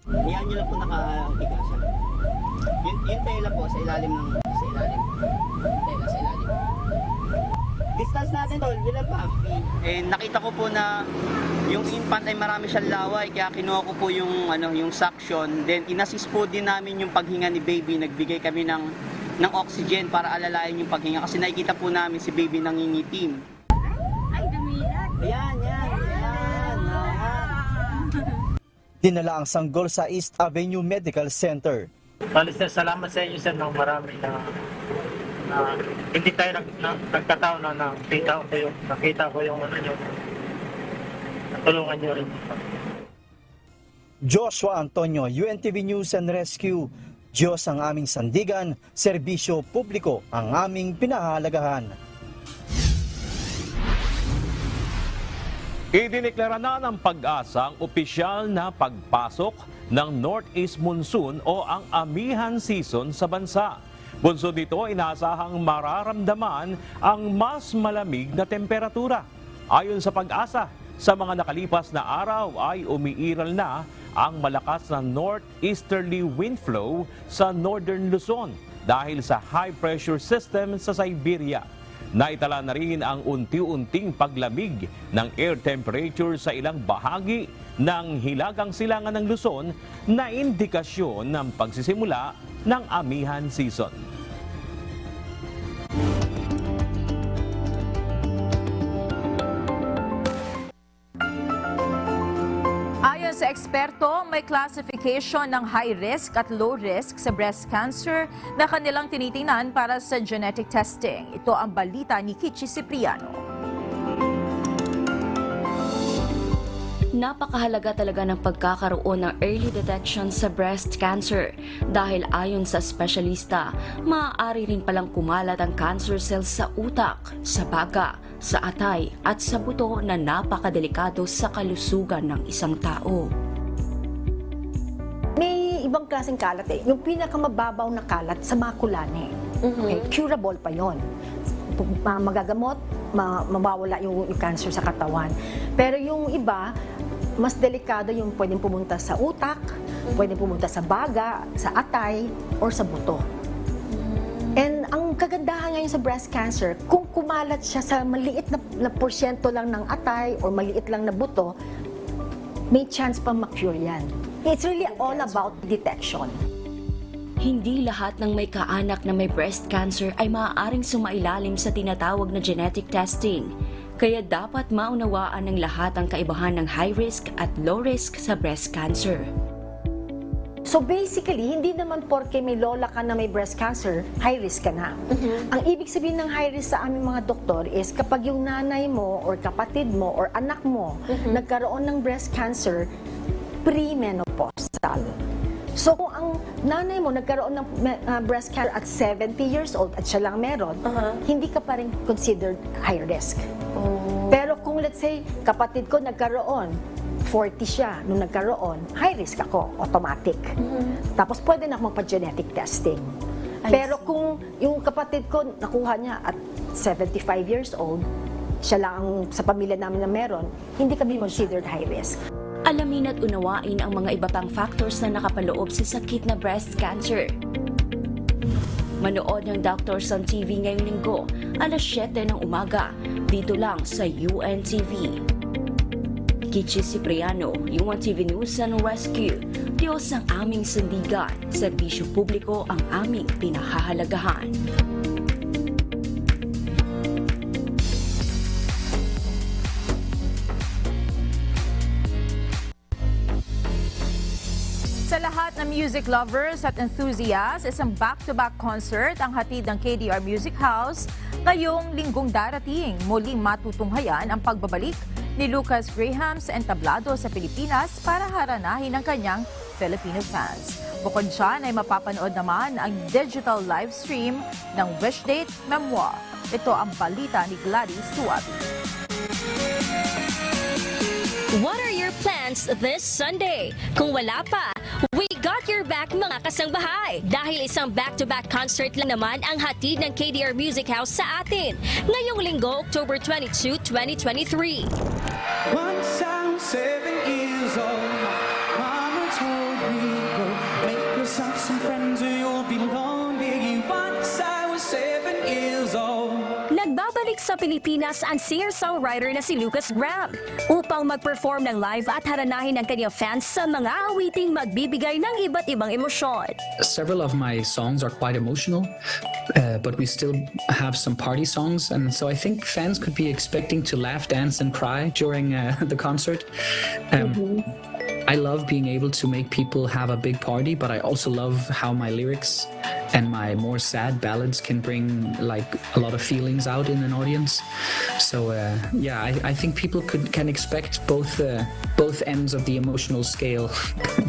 Yan nyo lang po nakahiga siya. Yung tela po sa ilalim ng tela sa ilalim. Distance natin tol, bilang pa. Nakita ko po na yung infant ay marami siyang laway kaya kinuha ko po yung suction. Then inassist po din namin yung paghinga ni baby. Nagbigay kami ng oxygen para alalayan yung paghinga kasi nakikita po namin si baby nangingitim. Ay, dumilat. Yan. Dinala ang sanggol sa East Avenue Medical Center. Sir, salamat sa inyo sir ng marami na hindi tayo nagkataon na nakita ko yung natulungan nyo rin. Joshua Antonio, UNTV News and Rescue. Diyos ang aming sandigan, serbisyo publiko ang aming pinahahalagahan. Idineklara na ng Pag-asa ang opisyal na pagpasok ng Northeast Monsoon o ang amihan season sa bansa. Bunsod nito, inaasahang mararamdaman ang mas malamig na temperatura. Ayon sa Pag-asa, sa mga nakalipas na araw ay umiiral na ang malakas na northeasterly wind flow sa Northern Luzon dahil sa high pressure system sa Siberia. Naitala na rin ang unti-unting paglamig ng air temperature sa ilang bahagi ng hilagang silangan ng Luzon na indikasyon ng pagsisimula ng amihan season. Ayon sa eksperto, may classification ng high risk at low risk sa breast cancer na kanilang tinitingnan para sa genetic testing. Ito ang balita ni Kichi Cipriano. Napakahalaga talaga ng pagkakaroon ng early detection sa breast cancer dahil ayon sa espesyalista, maaari rin palang kumalat ang cancer cells sa utak, sa baga, sa atay at sa buto na napakadelikado sa kalusugan ng isang tao. May ibang klaseng kalat eh. Yung pinakamababaw na kalat sa makulane. Okay, curable pa yon. Magagamot, mawawala yung cancer sa katawan. Pero yung iba, mas delikado yung pwedeng pumunta sa utak, pwedeng pumunta sa baga, sa atay, or sa buto. And ang kagandahan ngayon sa breast cancer, kung kumalat siya sa maliit na porsyento lang ng atay or maliit lang na buto, may chance pa ma-cure yan. It's really all about detection. Hindi lahat ng may kaanak na may breast cancer ay maaaring sumailalim sa tinatawag na genetic testing. Kaya dapat maunawaan ng lahat ang kaibahan ng high risk at low risk sa breast cancer. So basically, hindi naman porke may lola ka na may breast cancer, high risk ka na. Ang ibig sabihin ng high risk sa aming mga doktor is kapag yung nanay mo or kapatid mo or anak mo nagkaroon ng breast cancer premenopausal. So kung ang nanay mo nagkaroon ng breast cancer at 70 years old at siya lang meron, hindi ka pa rin considered high risk. Pero kung let's say kapatid ko nagkaroon, 40 siya nung nagkaroon, high risk ako, automatic. Tapos pwede na akong magpa-genetic testing. Pero kung yung kapatid ko nakuha niya at 75 years old, siya lang ang sa pamilya namin na meron, hindi kami considered high risk. Alamin at unawain ang mga iba pang factors na nakapaloob sa sakit na breast cancer. Manood ng Doctors on TV ngayong linggo, alas 7 ng umaga, dito lang sa UNTV. Kichi Cipriano, UNTV News and Rescue. Diyos ang aming sandigan, serbisyo publiko ang aming pinahahalagahan. Sa lahat ng music lovers at enthusiasts, isang back-to-back concert ang hatid ng KDR Music House ngayong linggong darating. Muling matutunghayan ang pagbabalik ni Lucas Graham sa entablado sa Pilipinas para haranahin ang kanyang Filipino fans. Bukod dyan ay mapapanood naman ang digital live stream ng Wishdate Memoir. Ito ang balita ni Gladys Tuabi. What are your plans this Sunday? Kung wala pa, we got your back mga kasangbahay dahil isang back-to-back concert lang naman ang hatid ng KDR Music House sa atin ngayong linggo, October 22, 2023. Once I was 7 years old, Mama told me, go make yourself some friends or you'll be lonely. Once I was 7 years old. Nagbabalik sa Pilipinas ang singer-songwriter na si Lucas Graham upang mag-perform ng live at haranahin ang kanyang fans sa mga awiting magbibigay ng iba't ibang emosyon. Several of my songs are quite emotional, but we still have some party songs, and so I think fans could be expecting to laugh, dance, and cry during the concert. I love being able to make people have a big party, but I also love how my lyrics and my more sad ballads can bring like a lot of feelings out in an audience. So yeah, I think people can expect both ends of the emotional scale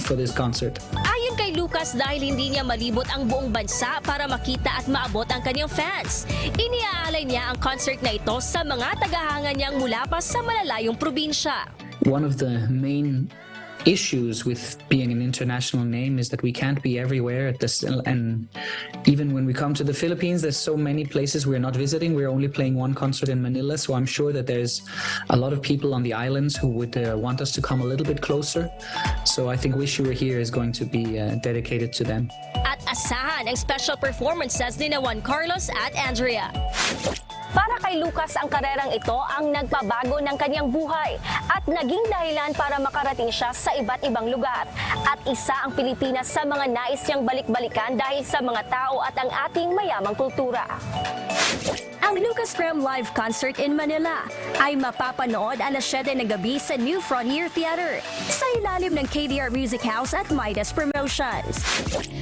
for this concert. Ayon kay Lucas, Lucas dahil hindi niya malibot ang buong bansa para makita at maabot ang kanyang fans. Iniaalay niya ang concert na ito sa mga tagahanga niyang mula pa sa malalayong probinsya. One of the main issues with being an international name is that we can't be everywhere at this, and even when we come to the Philippines, there's so many places we're not visiting. We're only playing one concert in Manila, so I'm sure that there's a lot of people on the islands who would want us to come a little bit closer. So I think Wish You Were Here is going to be dedicated to them. At asahan ang special performances ni Juan Carlos at Andrea. Para kay Lucas, ang karerang ito ang nagpabago ng kanyang buhay at naging dahilan para makarating siya sa iba't ibang lugar. At isa ang Pilipinas sa mga nais niyang balik-balikan dahil sa mga tao at ang ating mayamang kultura. Ang Lucasfilm Live Concert in Manila ay mapapanood alas 7 ng gabi sa New Frontier Theater sa ilalim ng KDR Music House at Midas Promotions.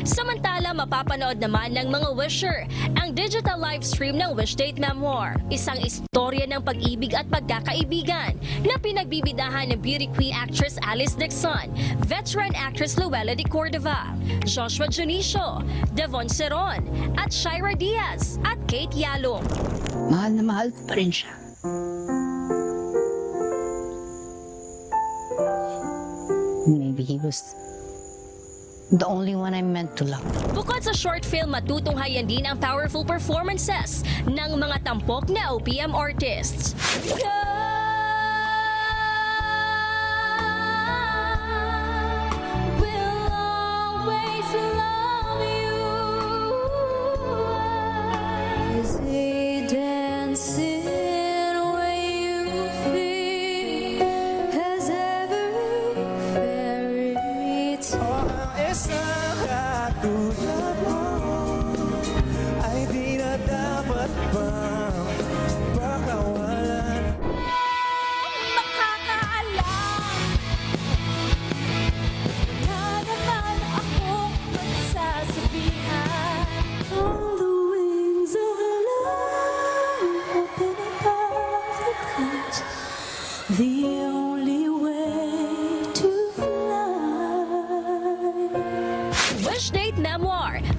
Samantala, mapapanood naman ng mga wisher ang digital live stream ng Wish Date Memoir, isang istorya ng pag-ibig at pagkakaibigan na pinagbibidahan ng beauty queen actress Alice Dixon, veteran actress Luella de Cordova, Joshua Junicio, Devon Ceron, at Shira Diaz at Kate Yalong. Mahal na mahal pa rin siya. Maybe he was the only one I meant to love. Bukod sa short film, matutunghayan din ang powerful performances ng mga tampok na OPM artists.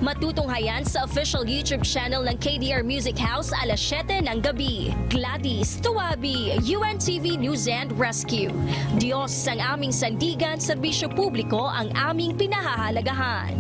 Matutunghayan sa official YouTube channel ng KDR Music House alas 7 ng gabi. Gladys Tuwabi, UNTV News and Rescue. Diyos ang aming sandigan, serbisyo publiko ang aming pinahahalagahan.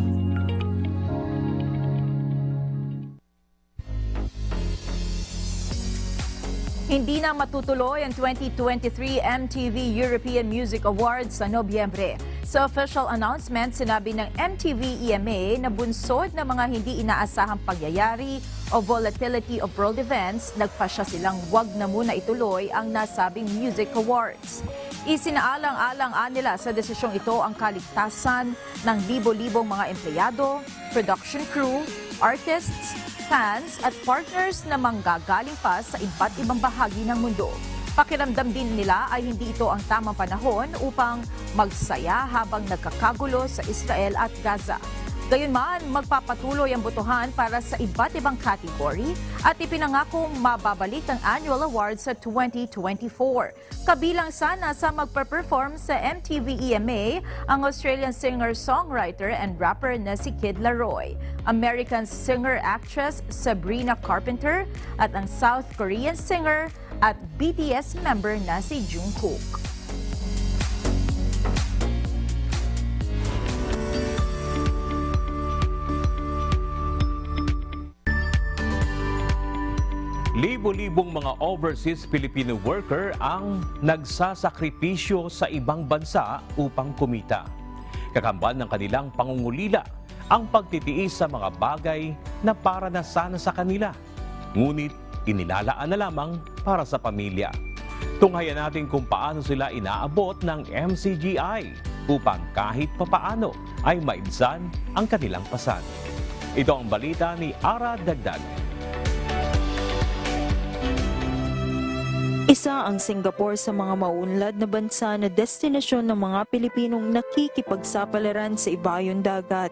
Hindi na matutuloy ang 2023 MTV European Music Awards sa Nobyembre. Sa official announcement, sinabi ng MTV EMA na bunsod ng mga hindi inaasahang pagyayari o volatility of world events, nagpasya silang wag na muna ituloy ang nasabing Music Awards. Isinaalang-alang nila sa desisyong ito ang kaligtasan ng libo-libong mga empleyado, production crew, artists, fans at partners na manggagaling pa sa iba't ibang bahagi ng mundo. Pakiramdam din nila ay hindi ito ang tamang panahon upang magsaya habang nagkakagulo sa Israel at Gaza. Gayunman, magpapatuloy ang botohan para sa iba't ibang category at ipinangakong mababalik ang annual awards sa 2024. Kabilang sana sa magpa-perform sa MTV EMA ang Australian singer-songwriter and rapper na si Kid Laroi, American singer-actress Sabrina Carpenter at ang South Korean singer at BTS member na si Jungkook. Libo-libong mga overseas Filipino worker ang nagsasakripisyo sa ibang bansa upang kumita. Kakamban ng kanilang pangungulila ang pagtitiis sa mga bagay na para na sana sa kanila, ngunit inilalaan na lamang para sa pamilya. Tunghayan natin kung paano sila inaabot ng MCGI upang kahit papaano ay maibsan ang kanilang pasan. Ito ang balita ni Ara Dagdag. Isa ang Singapore sa mga maunlad na bansa na destinasyon ng mga Pilipinong nakikipagsapalaran sa ibayong dagat.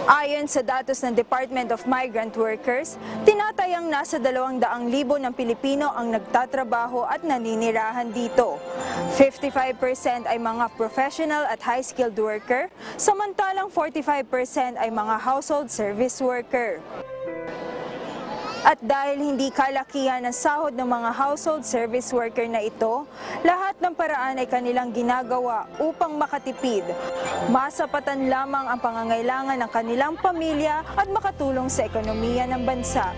Ayon sa datos ng Department of Migrant Workers, tinataya Kasalukuyang nasa 200,000 ng Pilipino ang nagtatrabaho at naninirahan dito. 55% ay mga professional at high-skilled worker, samantalang 45% ay mga household service worker. At dahil hindi kalakihan ang sahod ng mga household service worker na ito, lahat ng paraan ay kanilang ginagawa upang makatipid. Masapatan lamang ang pangangailangan ng kanilang pamilya at makatulong sa ekonomiya ng bansa.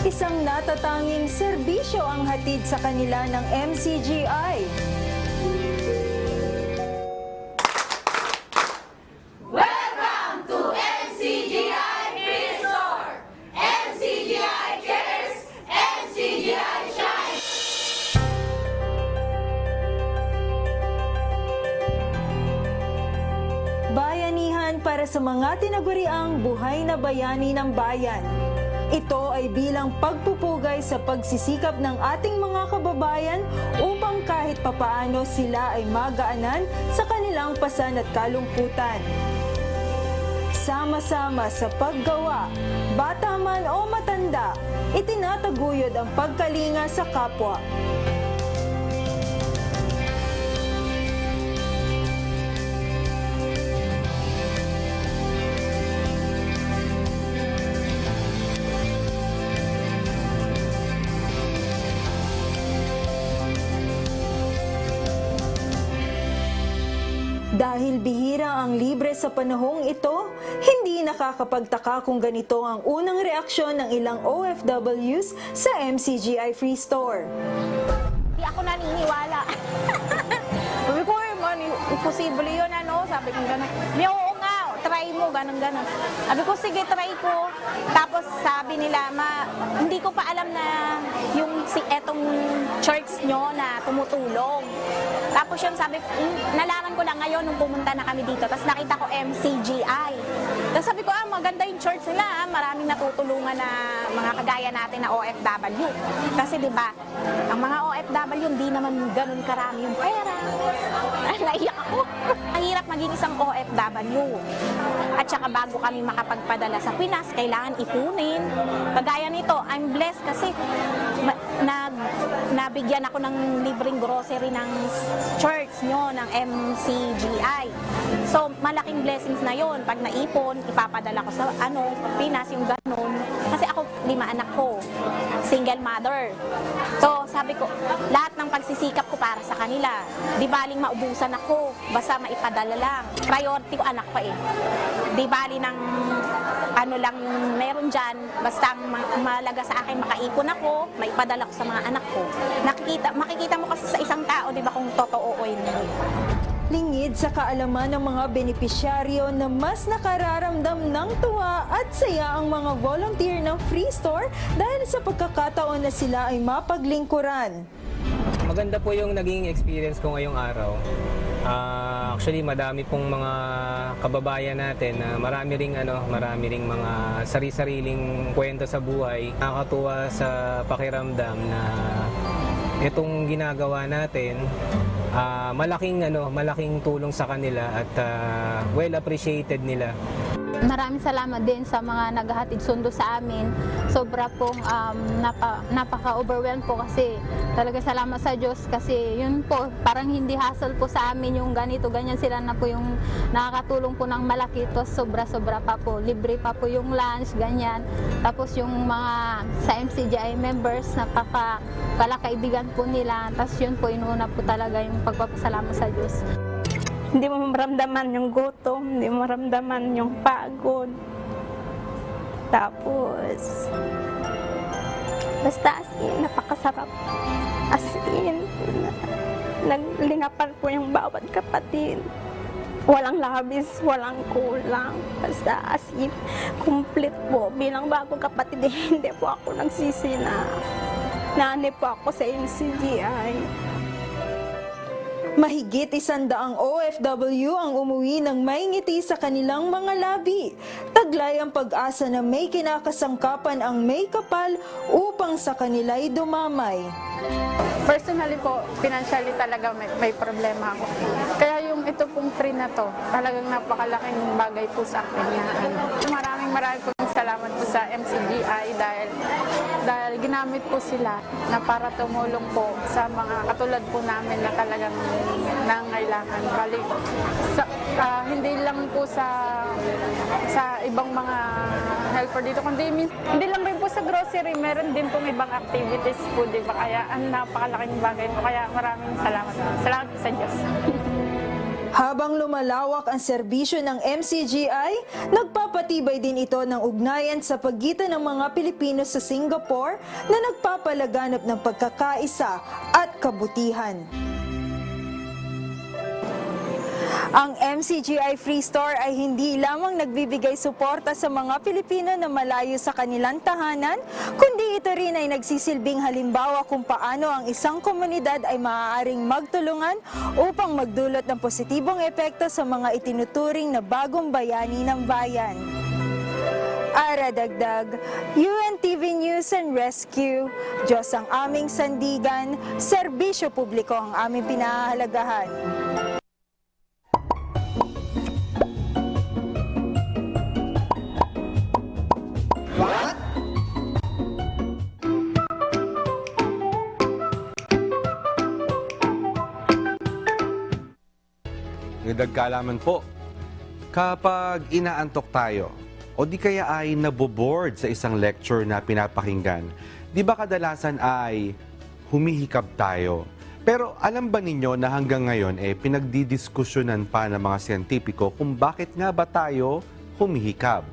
Isang natatanging serbisyo ang hatid sa kanila ng MCGI. Welcome to MCGI Free Store! MCGI cares, MCGI shines! Bayanihan para sa mga tinaguriang buhay na bayani ng bayan. Ito ay bilang pagpupugay sa pagsisikap ng ating mga kababayan upang kahit papaano sila ay magaanan sa kanilang pasan at kalungkutan. Sama-sama sa paggawa, bata man o matanda, itinataguyod ang pagkalinga sa kapwa. Dahil bihira ang libre sa panahong ito, hindi nakakapagtaka kung ganito ang unang reaksyon ng ilang OFWs sa MCGI Free Store. Hindi ako naniniwala. Sabi ko, imposible yun, ano? Sabi ko gano'n. Oo nga, try mo, gano'n. Sabi ko, sige, try ko. Tapos sabi nila, hindi ko pa alam na yung etong church nyo na tumutulong. Tapos yun, sabi ko, nalaman ko lang ngayon nung pumunta na kami dito. Tapos nakita ko MCGI. Tapos sabi ko, maganda yung church nila. Maraming natutulungan na mga kagaya natin na OFW. Kasi di ba, ang mga OFW hindi naman ganun karami yung pera. Naiyak ako. Ang hirap maging isang OFW. At saka bago kami makapagpadala sa Pinas, kailangan ipunin. Kagaya nito, I'm blessed kasi nabigyan ako ng libreng grocery ng church nyo, ng MCGI. So, malaking blessings na yon. Pag naipon, ipapadala ko sa Pinas, yung ganun. Kasi ako, 5 anak ko. Single mother. So, sabi ko, lahat ng pagsisikap ko para sa kanila. Di baling maubusan ako, basta maipadala lang. Priority ko anak ko eh. Di bali ng lang meron dyan, basta malaga sa akin makaipon ako, maipadala ko sa mga anak ko. Makikita mo kasi sa isang tao, di ba, kung totoo o hindi. Lingid sa kaalaman ng mga benepisyaryo na mas nakararamdam ng tuwa at saya ang mga volunteer ng Free Store dahil sa pagkakataon na sila ay mapaglingkuran. Maganda po yung naging experience ko ngayong araw. Actually, madami pong mga kababayan natin na marami ring mga sari-sariling kwento sa buhay. Nakakatuwa sa pakiramdam na itong ginagawa natin, malaking tulong sa kanila at well appreciated nila. Maraming salamat din sa mga naghahatid sundo sa amin. Sobra pong napaka-overwhelmed po kasi talaga salamat sa Diyos kasi yun po, parang hindi hassle po sa amin yung ganito, ganyan sila na po yung nakakatulong po ng malaki. Tapos sobra-sobra pa po, libre pa po yung lunch, ganyan. Tapos yung mga sa MCGI members, napaka-kaibigan po nila. Tapos yun po, inuuna po talaga yung pagpapasalamat sa Diyos. Hindi mo maramdaman yung gutom, hindi mo maramdaman yung pagod. Tapos, basta as in, napakasarap. As in, naglingapan po yung bawat kapatid. Walang labis, walang kulang. Basta as in, complete po. Bilang bagong kapatid, hindi po ako nagsisi na nani po ako sa MCGI. Mahigit 100 OFW ang umuwi ng may ngiti sa kanilang mga labi. Taglay ang pag-asa na may kinakasangkapan ang may kapal upang sa kanila'y dumamay. Personally po, financially talaga may problema ako. Kaya yung ito pong free na to, talagang napakalaking bagay po sa akin. Maraming pong salamat po sa MCGI dahil ginamit po sila na para tumulong po sa mga katulad po namin na talagang nangailangan. Bali, hindi lang po sa ibang mga helper dito, kundi hindi lang rin po sa grocery, meron din pong ibang activities po, di ba? Kaya ang napakalaking bagay po. Kaya maraming salamat po. Salamat po sa Diyos. Habang lumalawak ang serbisyo ng MCGI, nagpapatibay din ito ng ugnayan sa pagitan ng mga Pilipino sa Singapore na nagpapalaganap ng pagkakaisa at kabutihan. Ang MCGI Free Store ay hindi lamang nagbibigay suporta sa mga Pilipino na malayo sa kanilang tahanan, kundi ito rin ay nagsisilbing halimbawa kung paano ang isang komunidad ay maaaring magtulungan upang magdulot ng positibong epekto sa mga itinuturing na bagong bayani ng bayan. Ara Dagdag, UNTV News and Rescue, Diyos ang aming sandigan, serbisyo publiko ang aming pinahahalagahan. Nagkalaman po, kapag inaantok tayo o di kaya ay naboboard sa isang lecture na pinapakinggan, di ba kadalasan ay humihikab tayo? Pero alam ba ninyo na hanggang ngayon pinagdidiskusyonan pa ng mga siyentipiko kung bakit nga ba tayo humihikab?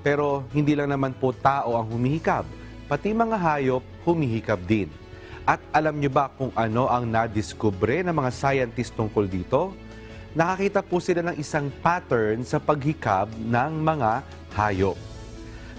Pero hindi lang naman po tao ang humihikab, pati mga hayop humihikab din. At alam nyo ba kung ano ang nadiskubre ng mga scientist tungkol dito? Nakakita po sila ng isang pattern sa paghikab ng mga hayop.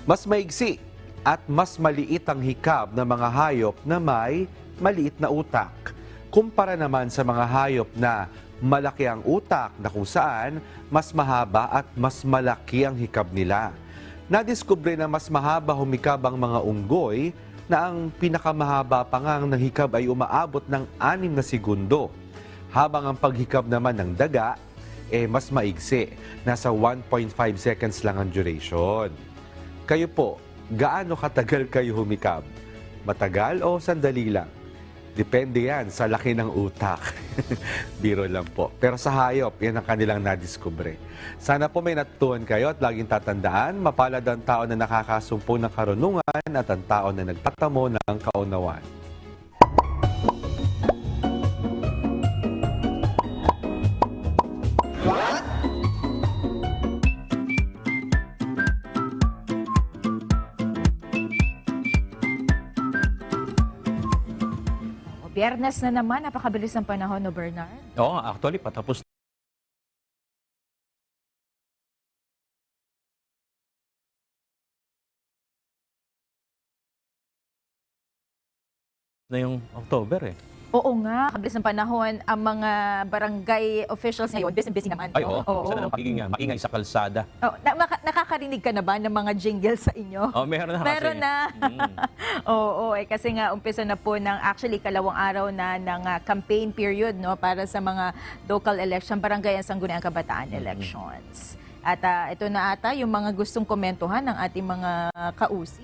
Mas maigsi at mas maliit ang hikab ng mga hayop na may maliit na utak. Kumpara naman sa mga hayop na malaki ang utak na kung saan mas mahaba at mas malaki ang hikab nila. Nadiskubre na mas mahaba humikab ang mga unggoy na ang pinakamahaba pa ngang na hikab ay umaabot ng 6 na segundo. Habang ang paghikab naman ng daga, mas maigsi. Nasa 1.5 seconds lang ang duration. Kayo po, gaano katagal kayo humikab? Matagal o sandali lang? Depende yan sa laki ng utak. Biro lang po. Pero sa hayop, yan ang kanilang nadiskubre. Sana po may natutuhan kayo at laging tatandaan, mapalad ang tao na nakakasumpong ng karunungan at ang tao na nagtatamo ng kaunawan. Biyernes na naman, napakabilis ng panahon, no, Bernard? Oo, actually, patapos na yung October eh. Oo nga, kabilis ng panahon, ang mga barangay officials ngayon, busy naman. Ay, oo. Sana ng pagiging maingay sa kalsada. Oh, nakakarinig ka na ba ng mga jingle sa inyo? Oh, meron na kasi. Meron na. Oo, kasi nga umpisa na po ng actually kalawang araw na ng campaign period, no, para sa mga local election, barangay at sangguniang kabataan elections. At ito na ata yung mga gustong komentuhan ng ating mga kausi.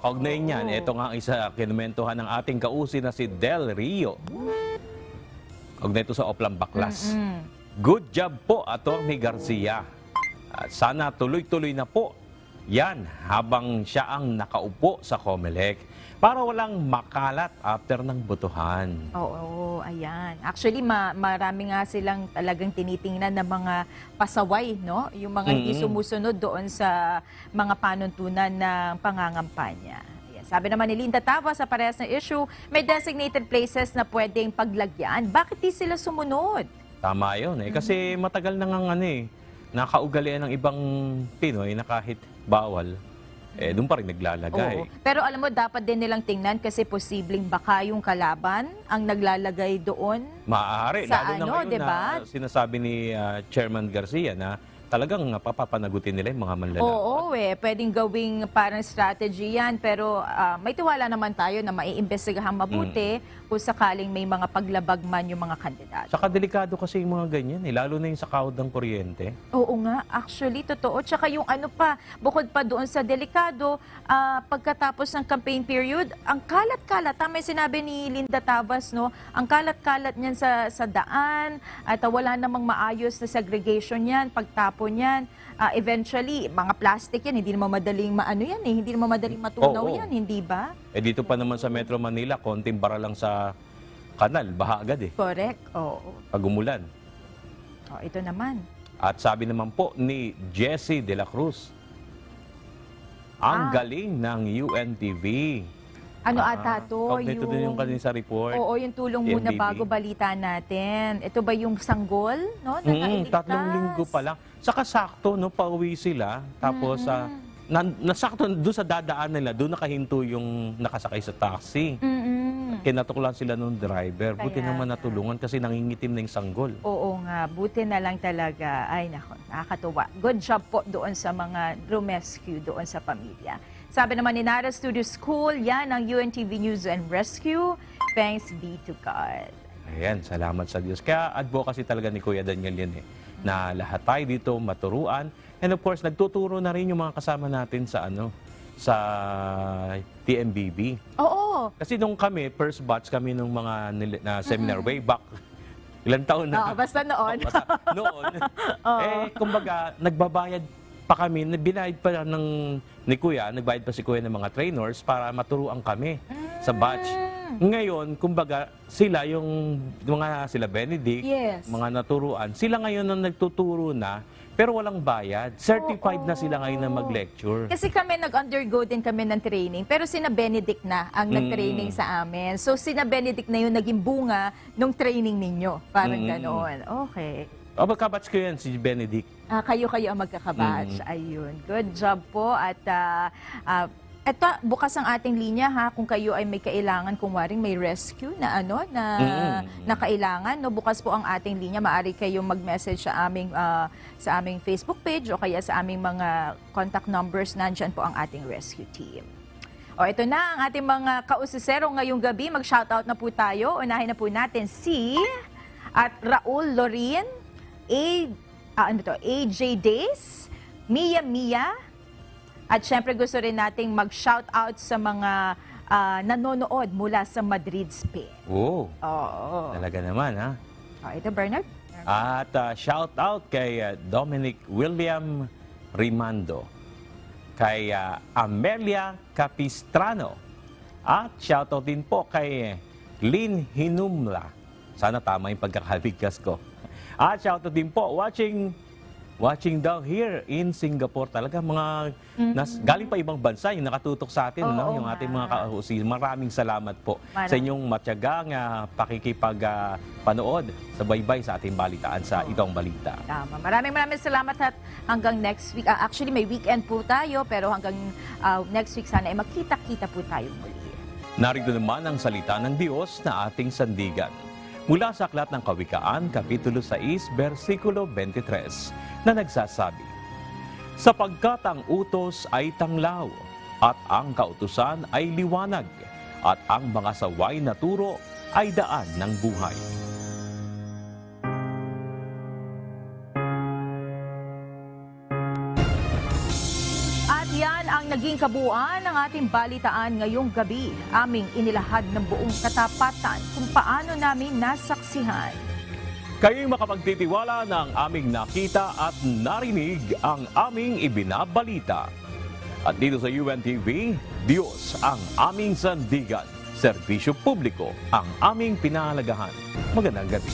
Kaugnay niyan. Ito nga ang isa kinumentuhan ng ating kausi na si Del Rio. Kaugnay ito sa Oplang Baklas. Good job po, Atty. Garcia. At sana tuloy-tuloy na po yan habang siya ang nakaupo sa COMELEC para walang makalat after ng botohan. Oo, ayan. Actually, marami nga silang talagang tinitingnan na mga pasaway, no? Yung mga hindi sumusunod doon sa mga panuntunan ng pangangampanya. Ayan. Sabi naman ni Linda Tava sa parehas na issue, may designated places na pwedeng paglagyan. Bakit di sila sumunod? Tama yun eh. Kasi matagal na nga nakaugalian ng ibang Pinoy na kahit bawal, doon pa rin naglalagay. Oo. Pero alam mo, dapat din nilang tingnan kasi posibleng baka yung kalaban ang naglalagay doon. Maaari. Sa lalo na ngayon diba? na sinasabi ni Chairman Garcia na talagang papapanagutin nila yung mga manlalakad. Oo, pwedeng gawing parang strategy yan, pero may tiwala naman tayo na maiimbestigahan mabuti kung sakaling may mga paglabag man yung mga kandidato. Tsaka delikado kasi yung mga ganyan, lalo na yung sa kawad ng kuryente. Oo nga, actually, totoo. Tsaka yung ano pa, bukod pa doon sa delikado, pagkatapos ng campaign period, ang kalat-kalat, tama yung sinabi ni Linda Tavas, no? Ang kalat-kalat niyan sa daan, at wala namang maayos na segregation yan, pagtapon yan. Eventually, mga plastic yan, hindi naman madaling maano yan eh, hindi naman madaling matunaw yan, hindi ba? Dito pa naman sa Metro Manila, konting bara lang sa kanal, baha agad eh. Correct, oo. Pag umulan. Ito naman. At sabi naman po ni Jessie de la Cruz, ang galing ng UNTV. Ano ata to? Ito din yung kanina sa report. Oo, yung tulong muna TMBB. bago balita natin. Ito ba yung sanggol? No? Nakailigtas? 3 linggo pa lang. Saka sakto, no, pauwi sila. Tapos, nasakto doon sa dadaan nila, doon nakahinto yung nakasakay sa taxi. Kinatuklan sila ng driver. Buti naman natulungan kasi nangingitim na yung sanggol. Oo nga, buti na lang talaga. Ay, nako, nakakatuwa. Good job po doon sa mga rescue doon sa pamilya. Sabi naman ni Nara Studio School, yan ang UNTV News and Rescue. Thanks be to God. Ayan, salamat sa Diyos. Kaya advocacy talaga ni Kuya Daniel yan na lahat tayo dito maturuan. And of course, nagtuturo na rin yung mga kasama natin sa sa TMBB. Oo. Kasi nung kami, first batch kami nung mga seminar way back. Ilang taon na. Basta noon. Noon. Kumbaga, nagbabayad pa kami, binayad pa ni Kuya, nagbayad pa si Kuya ng mga trainers para maturuan kami sa batch. Ngayon, kumbaga, sila sila Benedict, mga naturuan, sila ngayon ang nagtuturo na, pero walang bayad. Certified na sila ngayon na mag-lecture. Kasi kami nag-undergo din kami ng training, pero sina Benedict na ang nag-training sa amin. So sina Benedict na yung naging bunga nung training ninyo. Parang ganoon. Okay. Magkabatch ko yan, si Benedict. Kayo ang magkakabatch. Ayun. Good job po. At eto, bukas ang ating linya ha, kung kayo ay may kailangan, kung waring may rescue na na kailangan, no, bukas po ang ating linya. Maaari kayong mag-message sa aming Facebook page o kaya sa aming mga contact numbers. Nandyan po ang ating rescue team. Ito na ang ating mga kausisero ngayong gabi. Mag-shoutout na po tayo. Unahin na po natin si Raul Lorin, AJ Days, Mia, at syempre gusto rin nating mag-shoutout sa mga nanonood mula sa Madrid, Spain. Oo. Talaga naman, ha? Ito, Bernard. At shoutout kay Dominic William Rimando, kay Amelia Capistrano, at shoutout din po kay Lynn Hinumla. Sana tama yung pagkakabigkas ko. At shoutout din po, watching down here in Singapore. Talaga mga galing pa ibang bansa yung nakatutok sa atin, no? Yung ating mga kausi. Maraming salamat po sa inyong matyagang pakikipagpanood sa baybay sa ating balitaan sa Itong Balita. Tama. Maraming salamat at hanggang next week. Actually, may weekend po tayo, pero hanggang next week sana ay magkita-kita po tayo muli. Narito naman ang salita ng Diyos na ating sandigan. Mula sa Aklat ng Kawikaan, Kapitulo 6, versikulo 23, na nagsasabi, sapagkat ang utos ay tanglaw, at ang kautusan ay liwanag, at ang mga saway na turo ay daan ng buhay. Yan ang naging kabuuan ng ating balitaan ngayong gabi. Aming inilahad ng buong katapatan kung paano namin nasaksihan. Kayo'y makapagtitiwala ng aming nakita at narinig ang aming ibinabalita. At dito sa UNTV, Diyos ang aming sandigan. Serbisyo publiko ang aming pinahalagahan. Magandang gabi.